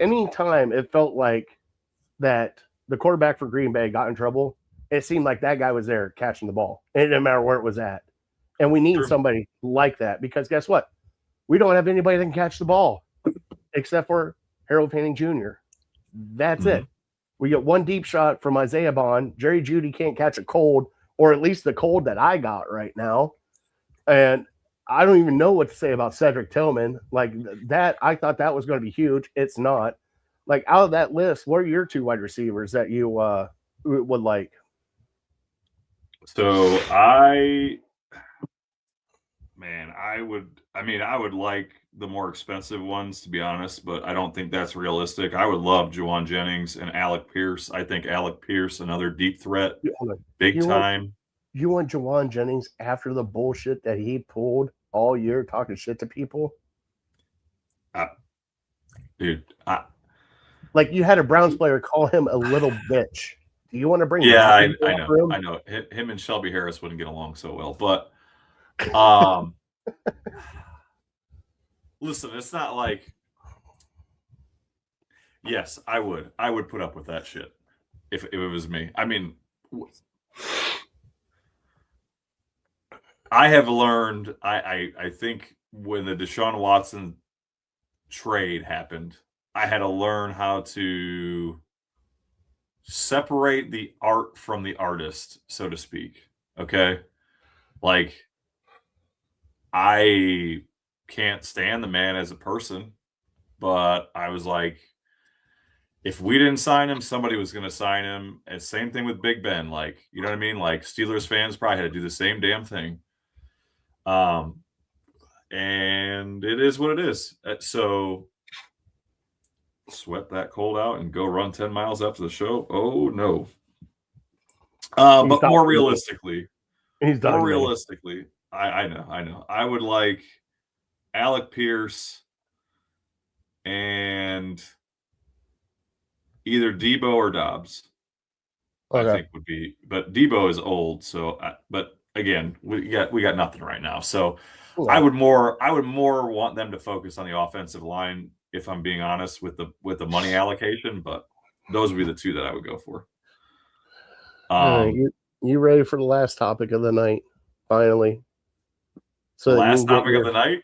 Anytime it felt like that the quarterback for Green Bay got in trouble, it seemed like that guy was there catching the ball. And it didn't matter where it was at. And we need somebody like that because guess what? We don't have anybody that can catch the ball except for Harold Fanning Jr. That's it. We get one deep shot from Isaiah Bond. Jerry Jeudy can't catch a cold, or at least the cold that I got right now. And I don't even know what to say about Cedric Tillman. Like that, I thought that was going to be huge. It's not. Like out of that list, what are your two wide receivers that you would like? So I would like the more expensive ones, to be honest, but I don't think that's realistic. I would love Juwan Jennings and Alec Pierce. I think Alec Pierce, another deep threat, big time. You want Juwan Jennings after the bullshit that he pulled all year talking shit to people? Dude, like you had a Browns player call him a little bitch. Do you want to bring? Yeah, I know. Him and Shelby Harris wouldn't get along so well, but listen, it's not like. Yes, I would put up with that shit if it was me. I mean, I have learned. I think when the Deshaun Watson trade happened, I had to learn how to separate the art from the artist, so to speak. Okay. Like, I can't stand the man as a person, but I was like, if we didn't sign him, somebody was going to sign him. And same thing with Big Ben. Like, you know what I mean? Like, Steelers fans probably had to do the same damn thing. And it is what it is. So sweat that cold out and go run 10 miles after the show. Oh no. But more realistically, I know. I would like Alec Pierce and either Debo or Dobbs. Okay. I think would be, but Debo is old. So, but again, we got nothing right now. So I would more want them to focus on the offensive line, if I'm being honest, with the money allocation. But those would be the two that I would go for. You ready for the last topic of the night? Finally. So the last topic of the night.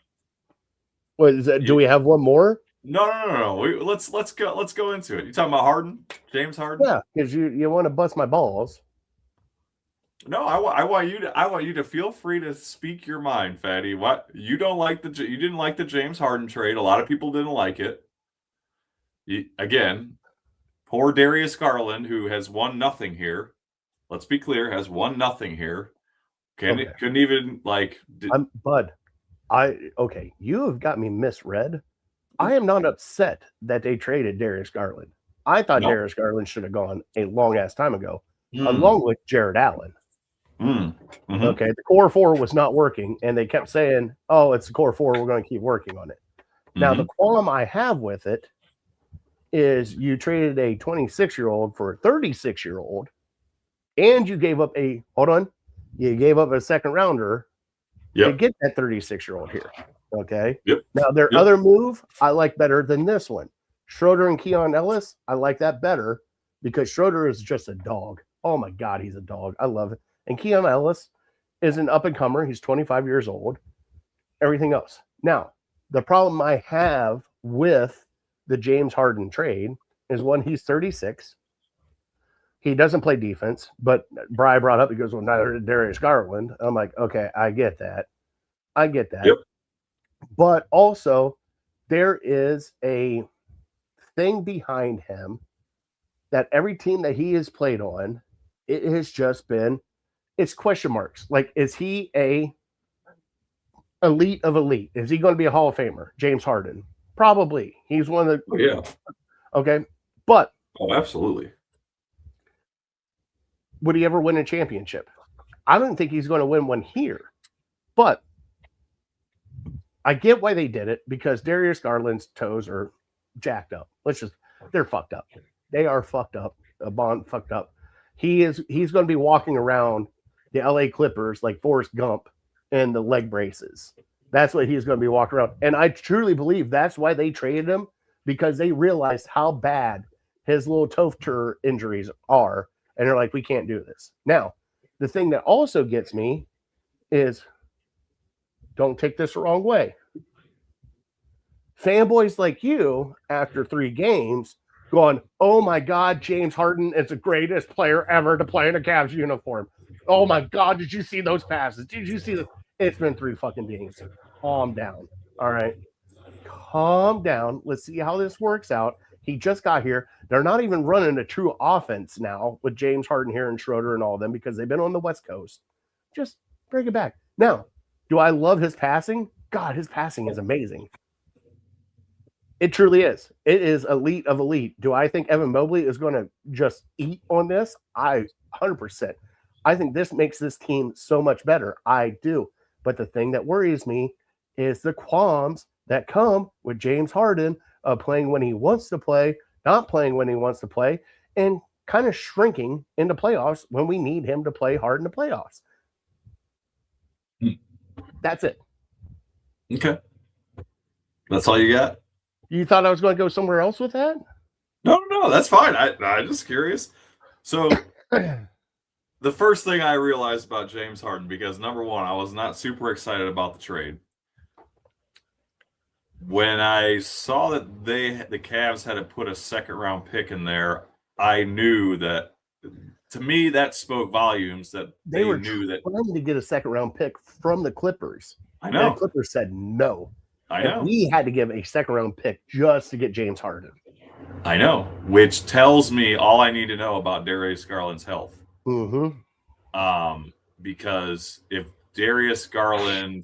What is that? Do we have one more? No. Let's go into it. You talking about Harden, James Harden? Yeah, because you want to bust my balls. No, I want you to feel free to speak your mind, Fatty. What you didn't like the James Harden trade. A lot of people didn't like it. Again, poor Darius Garland, who has won nothing here. Let's be clear, has won nothing here. Couldn't even like. Bud, you have got me misread. I am not upset that they traded Darius Garland. I thought Darius Garland should have gone a long ass time ago, along with Jared Allen. Mm-hmm. Okay, the core four was not working, and they kept saying, "Oh, it's the core four. We're going to keep working on it." Mm-hmm. Now, the qualm I have with it is you traded a 26-year-old for a 36-year-old, and you gave up a second rounder to get that 36-year-old here. Okay. Yep. Now, their other move I like better than this one. Schroeder and Keon Ellis, I like that better because Schroeder is just a dog. Oh my God, he's a dog. I love it. And Keon Ellis is an up-and-comer. He's 25 years old. Everything else. Now, the problem I have with the James Harden trade is one, he's 36. He doesn't play defense, but Bri brought up, he goes, well, neither did Darius Garland. I'm like, okay, I get that. Yep. But also, there is a thing behind him that every team that he has played on, it has just been, it's question marks. Like, is he a elite of elite? Is he going to be a Hall of Famer? James Harden? Probably. He's one of the... Yeah. Okay. But... Oh, absolutely. Would he ever win a championship? I don't think he's going to win one here. But I get why they did it, because Darius Garland's toes are jacked up. They're fucked up. They are fucked up. Bond fucked up. He's going to be walking around the LA Clippers like Forrest Gump in the leg braces. That's what he's going to be walking around. And I truly believe that's why they traded him, because they realized how bad his little toe injuries are. And they're like, we can't do this. Now, the thing that also gets me is, don't take this the wrong way. Fanboys like you, after 3 games, going, oh my God, James Harden is the greatest player ever to play in a Cavs uniform. Oh my God, did you see those passes? Did you see the? It's been 3 fucking games. Calm down. All right. Calm down. Let's see how this works out. He just got here. They're not even running a true offense now with James Harden here and Schroeder and all of them, because they've been on the West Coast. Just bring it back. Now, do I love his passing? God, his passing is amazing. It truly is. It is elite of elite. Do I think Evan Mobley is going to just eat on this? 100%. I think this makes this team so much better. I do. But the thing that worries me is the qualms that come with James Harden of playing when he wants to play, not playing when he wants to play, and kind of shrinking into playoffs when we need him to play hard in the playoffs. That's it. Okay. That's all you got? You thought I was going to go somewhere else with that? No, that's fine. I'm just curious. So the first thing I realized about James Harden, because number one, I was not super excited about the trade. When I saw that the Cavs had to put a second-round pick in there, I knew that, to me, that spoke volumes that they were knew that trying to get a second-round pick from the Clippers. I know. And the Clippers said no. I know. And we had to give a second-round pick just to get James Harden. I know, which tells me all I need to know about Darius Garland's health. Mm-hmm. Because if Darius Garland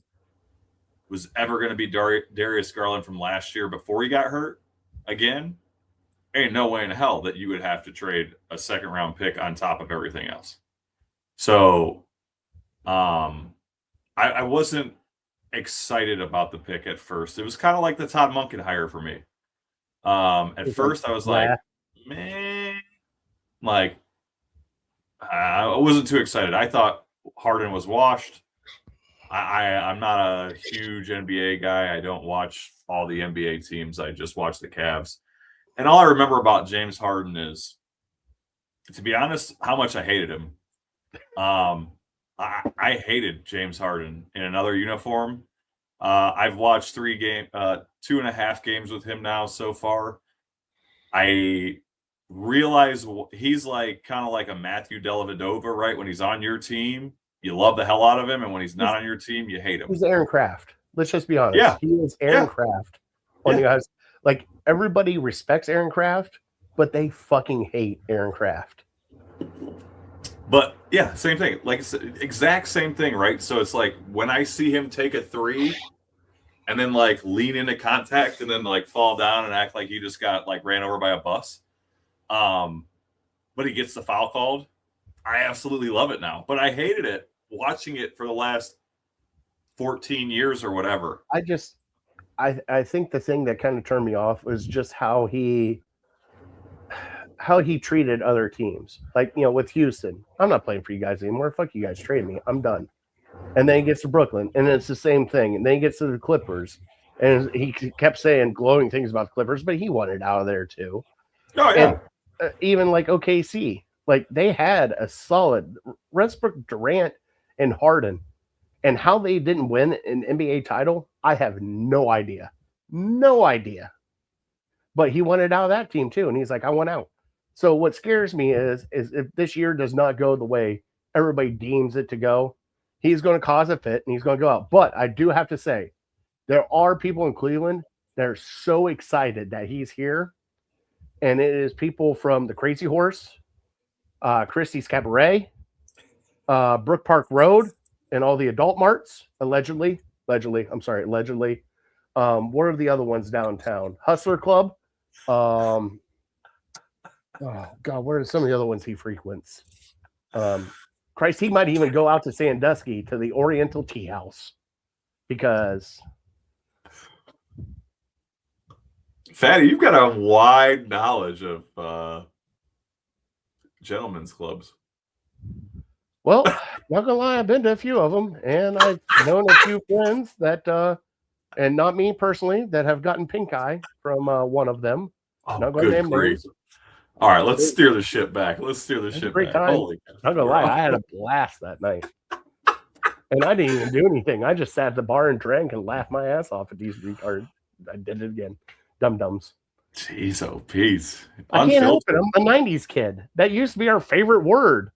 was ever going to be Darius Garland from last year before he got hurt again, ain't no way in hell that you would have to trade a second-round pick on top of everything else. So I wasn't excited about the pick at first. It was kind of like the Todd Monken hire for me. At first, I was like, man, like, I wasn't too excited. I thought Harden was washed. I'm not a huge NBA guy. I don't watch all the NBA teams. I just watch the Cavs. And all I remember about James Harden is, to be honest, how much I hated him. I hated James Harden in another uniform. I've watched 2.5 games with him now so far. I realize he's like kind of like a Matthew Dellavedova, right? When he's on your team, you love the hell out of him, and when he's not on your team, you hate him. He's Aaron Kraft. Let's just be honest. Yeah. He is Aaron Kraft. On the guys, like, everybody respects Aaron Kraft, but they fucking hate Aaron Kraft. But yeah, same thing. Like, it's the exact same thing, right? So it's like when I see him take a three and then like lean into contact and then like fall down and act like he just got like ran over by a bus. But he gets the foul called. I absolutely love it now. But I hated it watching it for the last 14 years or whatever. I think the thing that kind of turned me off was just how he treated other teams. Like, you know, with Houston, I'm not playing for you guys anymore. Fuck you guys, trade me. I'm done. And then he gets to Brooklyn, and it's the same thing. And then he gets to the Clippers, and he kept saying glowing things about the Clippers, but he wanted out of there too. Oh, yeah. And even like OKC, like they had a solid Westbrook, Durant, and Harden. And how they didn't win an NBA title, I have no idea. No idea. But he wanted out of that team too. And he's like, I want out. So what scares me is if this year does not go the way everybody deems it to go, he's going to cause a fit and he's going to go out. But I do have to say, there are people in Cleveland that are so excited that he's here. And it is people from the Crazy Horse, Christie's Cabaret, Brook Park Road, and all the adult marts, allegedly. What are the other ones downtown? Hustler Club. Oh God, what are some of the other ones he frequents? Christ, he might even go out to Sandusky to the Oriental Tea House because Fatty, you've got a wide knowledge of gentlemen's clubs? Well, not gonna lie, I've been to a few of them, and I've known a few friends that, and not me personally, that have gotten pink eye from one of them. Oh, Not gonna good name grief. names. All right, let's steer the ship back. Let's steer the It was a ship great back. time. Holy Not gonna lie, I had a blast that night. And I didn't even do anything. I just sat at the bar and drank and laughed my ass off at these retards. I did it again. Dum-dums. Jeez, oh, peace. I can't help it. I'm a 90s kid. That used to be our favorite word.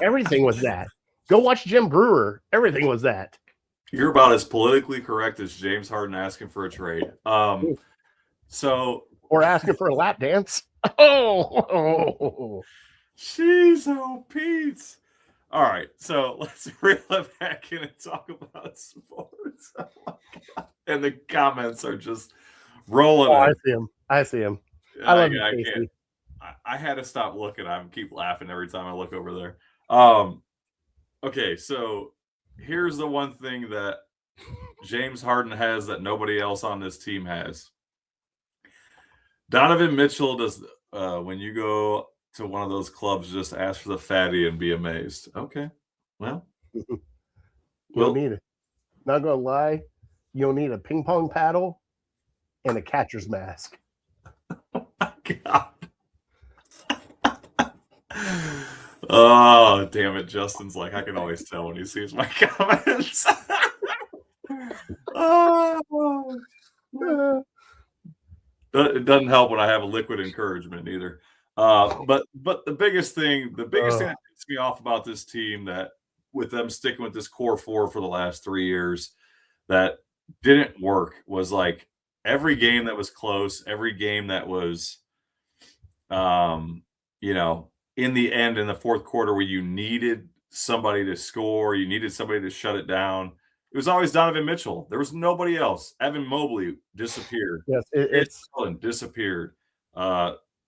Everything was that. Go watch Jim Brewer. Everything was that. You're about as politically correct as James Harden asking for a trade. So or asking for a lap dance. Oh, jeez, oh, Pete. All right, so let's reel it back in and talk about sports. Oh, and the comments are just rolling. Oh, I see him. I love you, Casey. I had to stop looking. I keep laughing every time I look over there. Okay, so here's the one thing that James Harden has that nobody else on this team has. Donovan Mitchell does, when you go to one of those clubs, just ask for the fatty and be amazed. Okay, well, you'll need it. Not gonna lie, you'll need a ping pong paddle and a catcher's mask. Oh my God. Oh, damn it. Justin's like, I can always tell when he sees my comments. Oh. It doesn't help when I have a liquid encouragement either. But the biggest thing that pisses me off about this team, that with them sticking with this core four for the last 3 years, that didn't work, was like every game that was close, every game that was, in the end, in the fourth quarter, where you needed somebody to score, you needed somebody to shut it down, it was always Donovan Mitchell. There was nobody else. Evan Mobley disappeared. Yes, it's disappeared.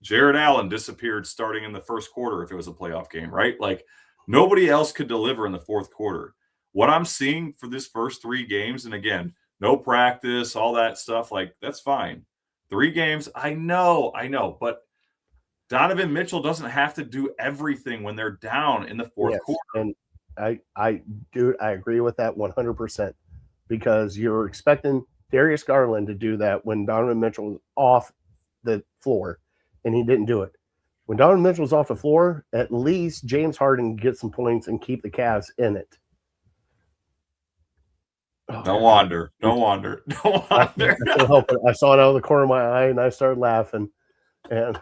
Jared Allen disappeared starting in the first quarter if it was a playoff game, right? Like nobody else could deliver in the fourth quarter. What I'm seeing for this first 3 games, and again, no practice, all that stuff, like that's fine. 3 games, I know, but Donovan Mitchell doesn't have to do everything when they're down in the fourth quarter. And I agree with that 100%, because you're expecting Darius Garland to do that when Donovan Mitchell was off the floor, and he didn't do it. When Donovan Mitchell's off the floor, at least James Harden gets some points and keep the Cavs in it. No wonder. I can't help it. I saw it out of the corner of my eye, and I started laughing. And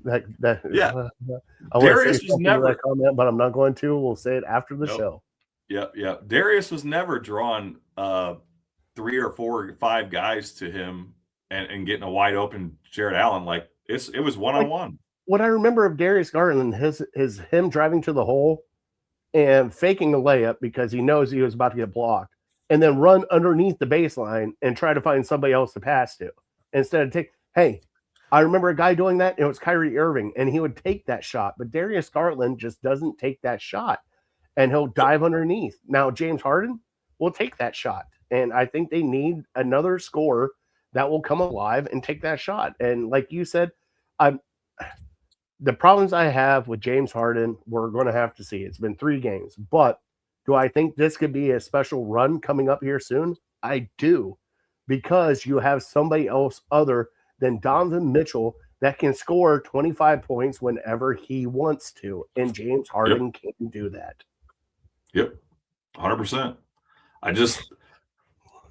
I Darius was never that comment, but I'm not going to. We'll say it after the show. Yep. Darius was never drawn 3 or 4 or 5 guys to him and getting a wide open Jared Allen. Like it was one-on-one. What I remember of Darius Garland is him driving to the hole and faking a layup because he knows he was about to get blocked, and then run underneath the baseline and try to find somebody else to pass to instead of I remember a guy doing that. It was Kyrie Irving, and he would take that shot. But Darius Garland just doesn't take that shot, and he'll dive underneath. Now, James Harden will take that shot, and I think they need another scorer that will come alive and take that shot. And like you said, the problems I have with James Harden, we're going to have to see. It's been 3 games. But do I think this could be a special run coming up here soon? I do, because you have somebody else other than Donovan Mitchell that can score 25 points whenever he wants to, and James Harden can't do that. Yep, 100%.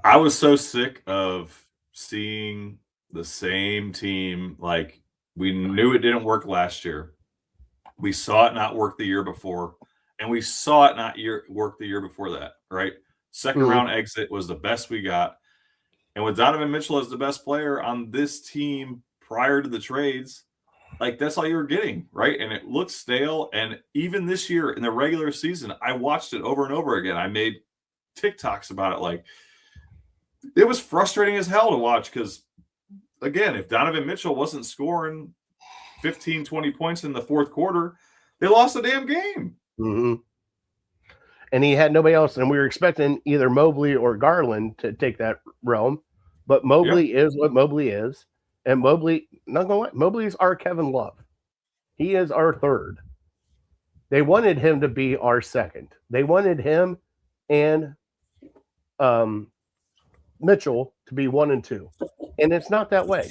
I was so sick of seeing the same team. Like, we knew it didn't work last year. We saw it not work the year before, and we saw it not work the year before that, right? Second round exit was the best we got. And with Donovan Mitchell as the best player on this team prior to the trades, like that's all you were getting, right? And it looked stale. And even this year in the regular season, I watched it over and over again. I made TikToks about it. Like, it was frustrating as hell to watch because, again, if Donovan Mitchell wasn't scoring 15, 20 points in the fourth quarter, they lost the damn game. Mm-hmm. And he had nobody else, and we were expecting either Mobley or Garland to take that realm. But Mobley is what Mobley is, And Mobley, not gonna lie, Mobley's our Kevin Love. He is our third. They wanted him to be our second. They wanted him and Mitchell to be 1 and 2. And it's not that way.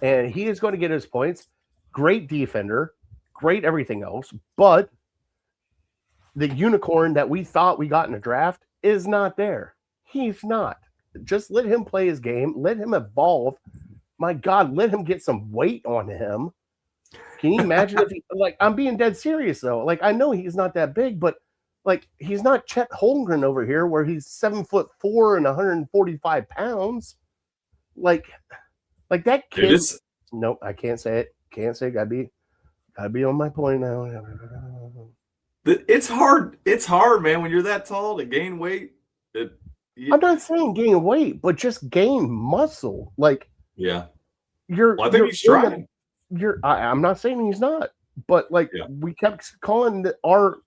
And he is going to get his points. Great defender, great everything else. But the unicorn that we thought we got in the draft is not there. He's not. Just let him play his game. Let him evolve. My God, let him get some weight on him. Can you imagine if he, like, I'm being dead serious though. Like, I know he's not that big, but like, he's not Chet Holmgren over here where he's 7'4" and 145 pounds. Like that kid. Nope, I can't say it. Can't say it. Gotta be on my point now. It's hard. It's hard, man, when you're that tall to gain weight. I'm not saying gain weight, but just gain muscle. Like, yeah, I think he's trying. I'm not saying he's not, but like, we kept calling our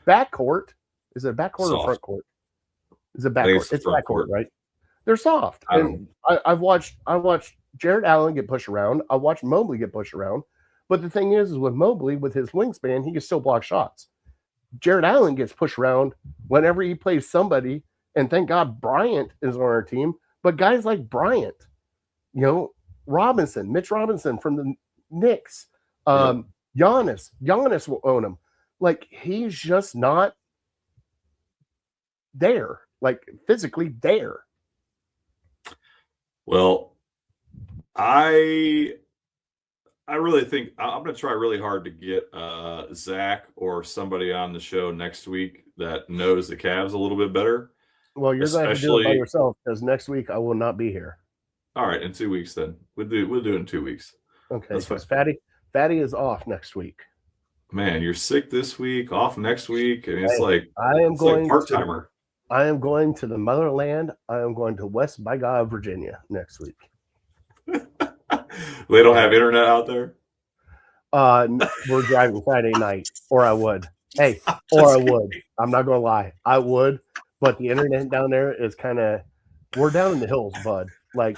backcourt. Is it backcourt or front court? Is it backcourt? It's backcourt, right? They're soft. And I've watched Jared Allen get pushed around. I watched Mobley get pushed around. But the thing is with Mobley, with his wingspan, he can still block shots. Jared Allen gets pushed around whenever he plays somebody, and thank God Bryant is on our team. But guys like Bryant, Robinson, Mitch Robinson from the Knicks, Giannis will own him. Like, he's just not there, like physically there. Well, I really think I'm going to try really hard to get Zach or somebody on the show next week that knows the Cavs a little bit better. Well, you're going to have to do it by yourself because next week I will not be here. All right, in 2 weeks then. We'll do it in 2 weeks. Okay, because Fatty is off next week. Man, you're sick this week, off next week. I mean, it's like part-timer. I am going to the motherland. I am going to West by God, Virginia next week. They don't have internet out there? We're driving Friday night, or I would. Hey, or I would. I'm not going to lie. I would, but the internet down there is kind of, we're down in the hills, bud. Like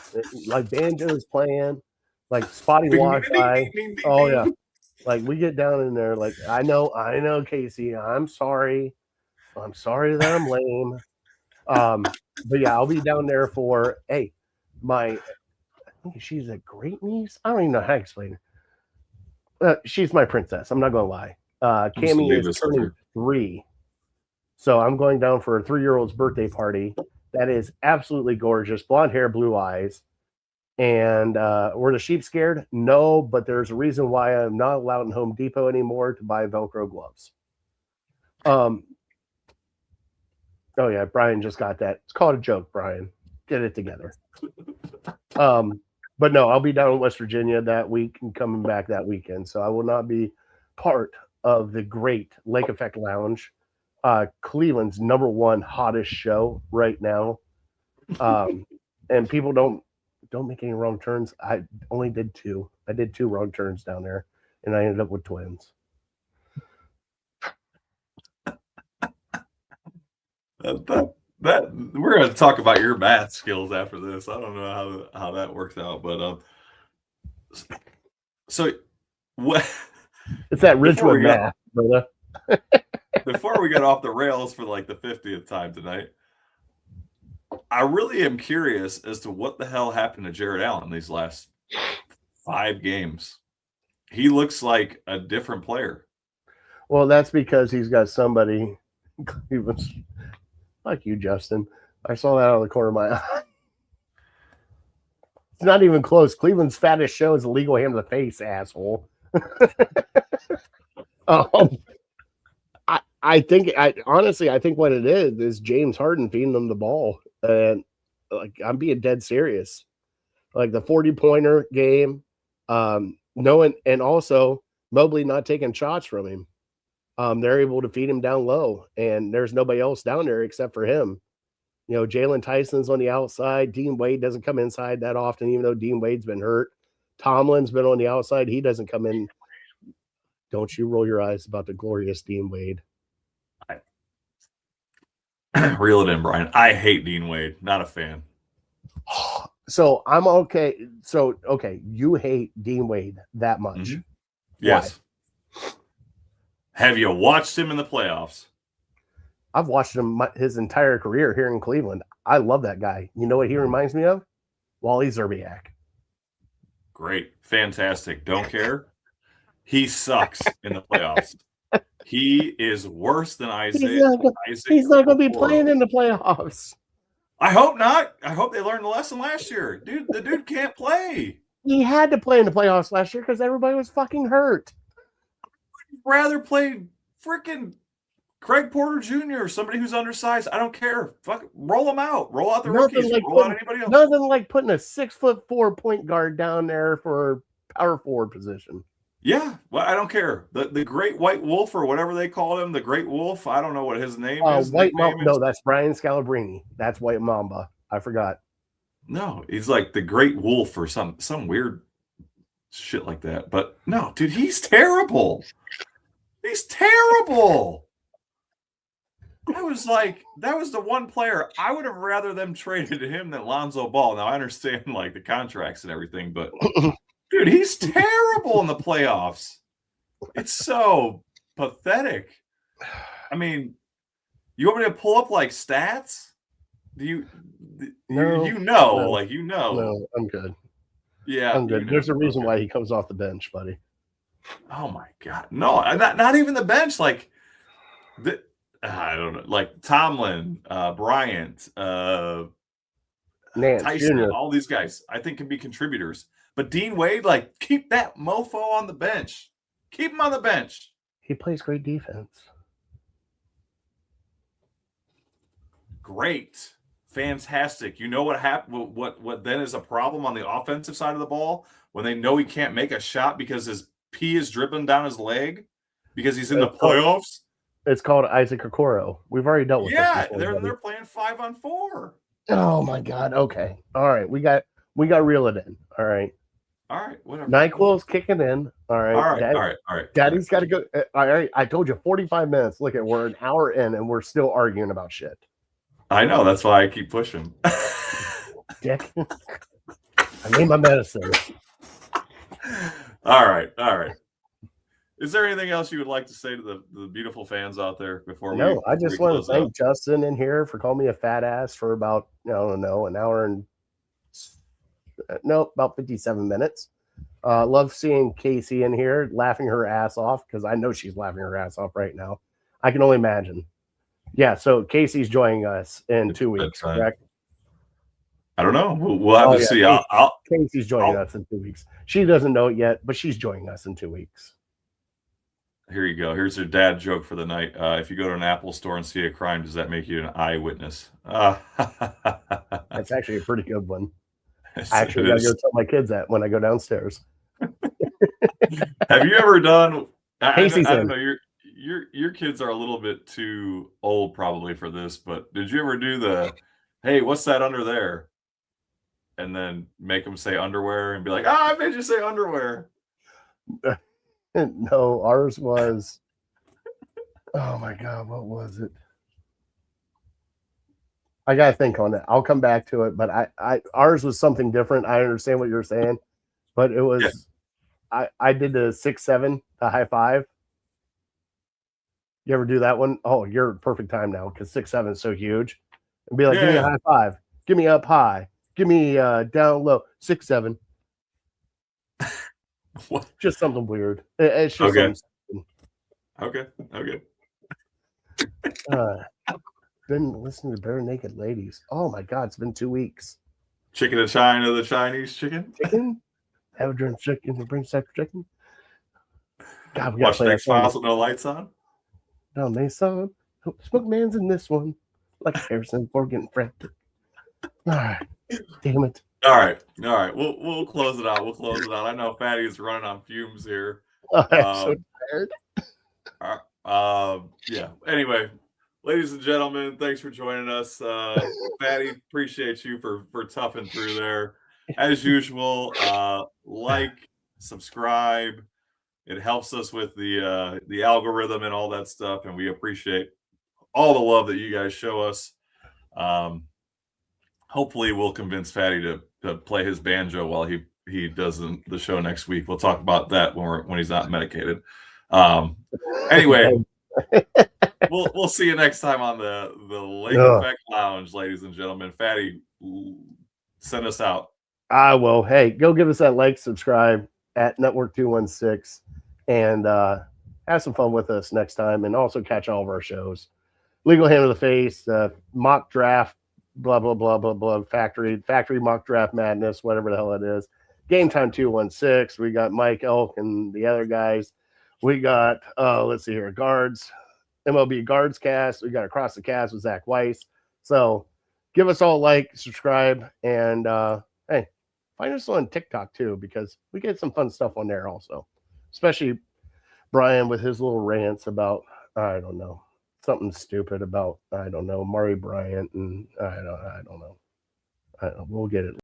banjo's playing, like spotty Wi-Fi. Oh, yeah. Like, we get down in there, like, I know, Casey, I'm sorry that I'm lame. But yeah, I'll be down there for, I think she's a great niece. I don't even know how to explain her. She's my princess. I'm not going to lie. Cammy is turning 3. So I'm going down for a 3-year-old's birthday party. That is absolutely gorgeous. Blonde hair, blue eyes. And were the sheep scared? No, but there's a reason why I'm not allowed in Home Depot anymore to buy Velcro gloves. Oh yeah, Brian just got that. It's called a joke, Brian. Get it together. But no, I'll be down in West Virginia that week and coming back that weekend. So I will not be part of the great Lake Effect Lounge, Cleveland's #1 hottest show right now. And people don't make any wrong turns. I only did 2. I did 2 wrong turns down there, and I ended up with twins. That we're going to talk about your math skills after this. I don't know how that works out, but so what? It's that Ridgewood math, brother. Before we get off the rails for like the 50th time tonight, I really am curious as to what the hell happened to Jared Allen these last 5 games. He looks like a different player. Well, that's because he's got somebody. He was like you, Justin. I saw that out of the corner of my eye. It's not even close. Cleveland's fattest show is a legal hand to the face, asshole. I think what it is James Harden feeding them the ball. And like, I'm being dead serious. Like the 40-pointer game, knowing, and also Mobley not taking shots from him. They're able to feed him down low, and there's nobody else down there except for him. Jalen Tyson's on the outside. Dean Wade doesn't come inside that often, even though Dean Wade's been hurt. Tomlin's been on the outside. He doesn't come in. Don't you roll your eyes about the glorious Dean Wade. Reel it in, Brian. I hate Dean Wade. Not a fan. So I'm okay. So okay, you hate Dean Wade that much. Mm-hmm. Yes. Why? Have you watched him in the playoffs? I've watched him his entire career here in Cleveland. I love that guy. You know what he reminds me of? Wally Zerbiak. Great. Fantastic. Don't care. He sucks in the playoffs. He is worse than Isaiah. He's not going to be playing in the playoffs. I hope not. I hope they learned the lesson last year. Dude, the dude can't play. He had to play in the playoffs last year because everybody was fucking hurt. I'd rather play freaking Craig Porter Jr. or somebody who's undersized. I don't care. Fuck, roll them out. Roll out the rookies. Roll out anybody else. Nothing like putting a 6'4" point guard down there for power forward position. Yeah, well, I don't care. The Great White Wolf or whatever they call him, the Great Wolf. I don't know what his name is. White Mamba. No, that's Brian Scalabrine. That's White Mamba. I forgot. No, he's like the Great Wolf or some weird shit like that. But no, dude, he's terrible. He's terrible. That was the one player I would have rather them traded to him than Lonzo Ball. Now I understand like the contracts and everything, but dude, he's terrible in the playoffs. It's so pathetic. I mean, you want me to pull up like stats? No, I'm good. Yeah, I'm good. There's a reason why he comes off the bench, buddy. Oh my god, no, not even the bench. Like, I don't know, like Tomlin, Bryant, Nance Tyson, Jr. all these guys, I think can be contributors. But Dean Wade, like, keep that mofo on the bench. Keep him on the bench. He plays great defense. Great. Fantastic. You know what happened? What then is a problem on the offensive side of the ball when they know he can't make a shot because his pee is dribbling down his leg because he's in the playoffs? It's called Isaac Okoro. We've already dealt with this before, they're playing 5-on-4. Oh my god. Okay. All right. We got reel it in. All right. All right. Whatever. NyQuil's kicking in. All right. All right. Daddy's got to go. All right. I told you 45 minutes. Look at we're an hour in and we're still arguing about shit. I know. That's why I keep pushing. Dick. I need my medicine. All right. Is there anything else you would like to say to the beautiful fans out there before we? I just want to thank Justin in here for calling me a fat ass for about, I don't know, an hour and about 57 minutes. Love seeing Casey in here laughing her ass off because I know she's laughing her ass off right now. I can only imagine. Yeah, so Casey's joining us in 2 weeks, correct? I don't know. We'll have to see. Casey's joining us in 2 weeks. She doesn't know it yet, but she's joining us in 2 weeks. Here you go. Here's your dad joke for the night. If you go to an Apple store and see a crime, does that make you an eyewitness? That's actually a pretty good one. Actually, I gotta go tell my kids that when I go downstairs. Have you ever done? I don't know. Your kids are a little bit too old probably for this, but did you ever do the, hey, what's that under there? And then make them say underwear and be like, I made you say underwear. No, ours was, oh my God, what was it? I got to think on it. I'll come back to it, but ours was something different. I understand what you're saying, but it was, I did the 6'7", the high five. You ever do that one? Oh, you're perfect time now because 6'7" is so huge. And be like, give me a high five. Give me up high. Give me down low. 6'7". What? Just something weird. It's just okay. Been listening to Bare Naked Ladies. Oh my God, it's been 2 weeks. Chicken in China, the Chinese chicken. Have a drink chicken and bring sex chicken. God, we watch X-Files with no lights on. No, Mason. Smoke man's in this one. Like Harrison Ford getting frantic. All right. Damn it. All right. We'll close it out. I know Fatty is running on fumes here. I'm so tired. Yeah. Anyway, ladies and gentlemen, thanks for joining us. Fatty, appreciate you for toughing through there. As usual, like, subscribe. It helps us with the algorithm and all that stuff, and we appreciate all the love that you guys show us. hopefully we'll convince Fatty to play his banjo while he does the show next week. We'll talk about that when he's not medicated. Anyway, we'll see you next time on the Lake Effect Lounge, ladies and gentlemen. Fatty, send us out. I will. Hey, go give us that like, subscribe at Network 216, and have some fun with us next time, and also catch all of our shows. Legal Hand of the Face, mock draft, blah blah blah blah blah, factory mock draft madness, whatever the hell it is. Game Time 216. We got Mike Elk and the other guys. We got let's see here, guards, MLB Guards Cast. We got Across the Cast with Zach Weiss. So give us all a like, subscribe, and hey, find us on TikTok too, because we get some fun stuff on there also, especially Brian with his little rants about, I don't know, something stupid about, I don't know, Murray Bryant, and I don't know. We'll get it.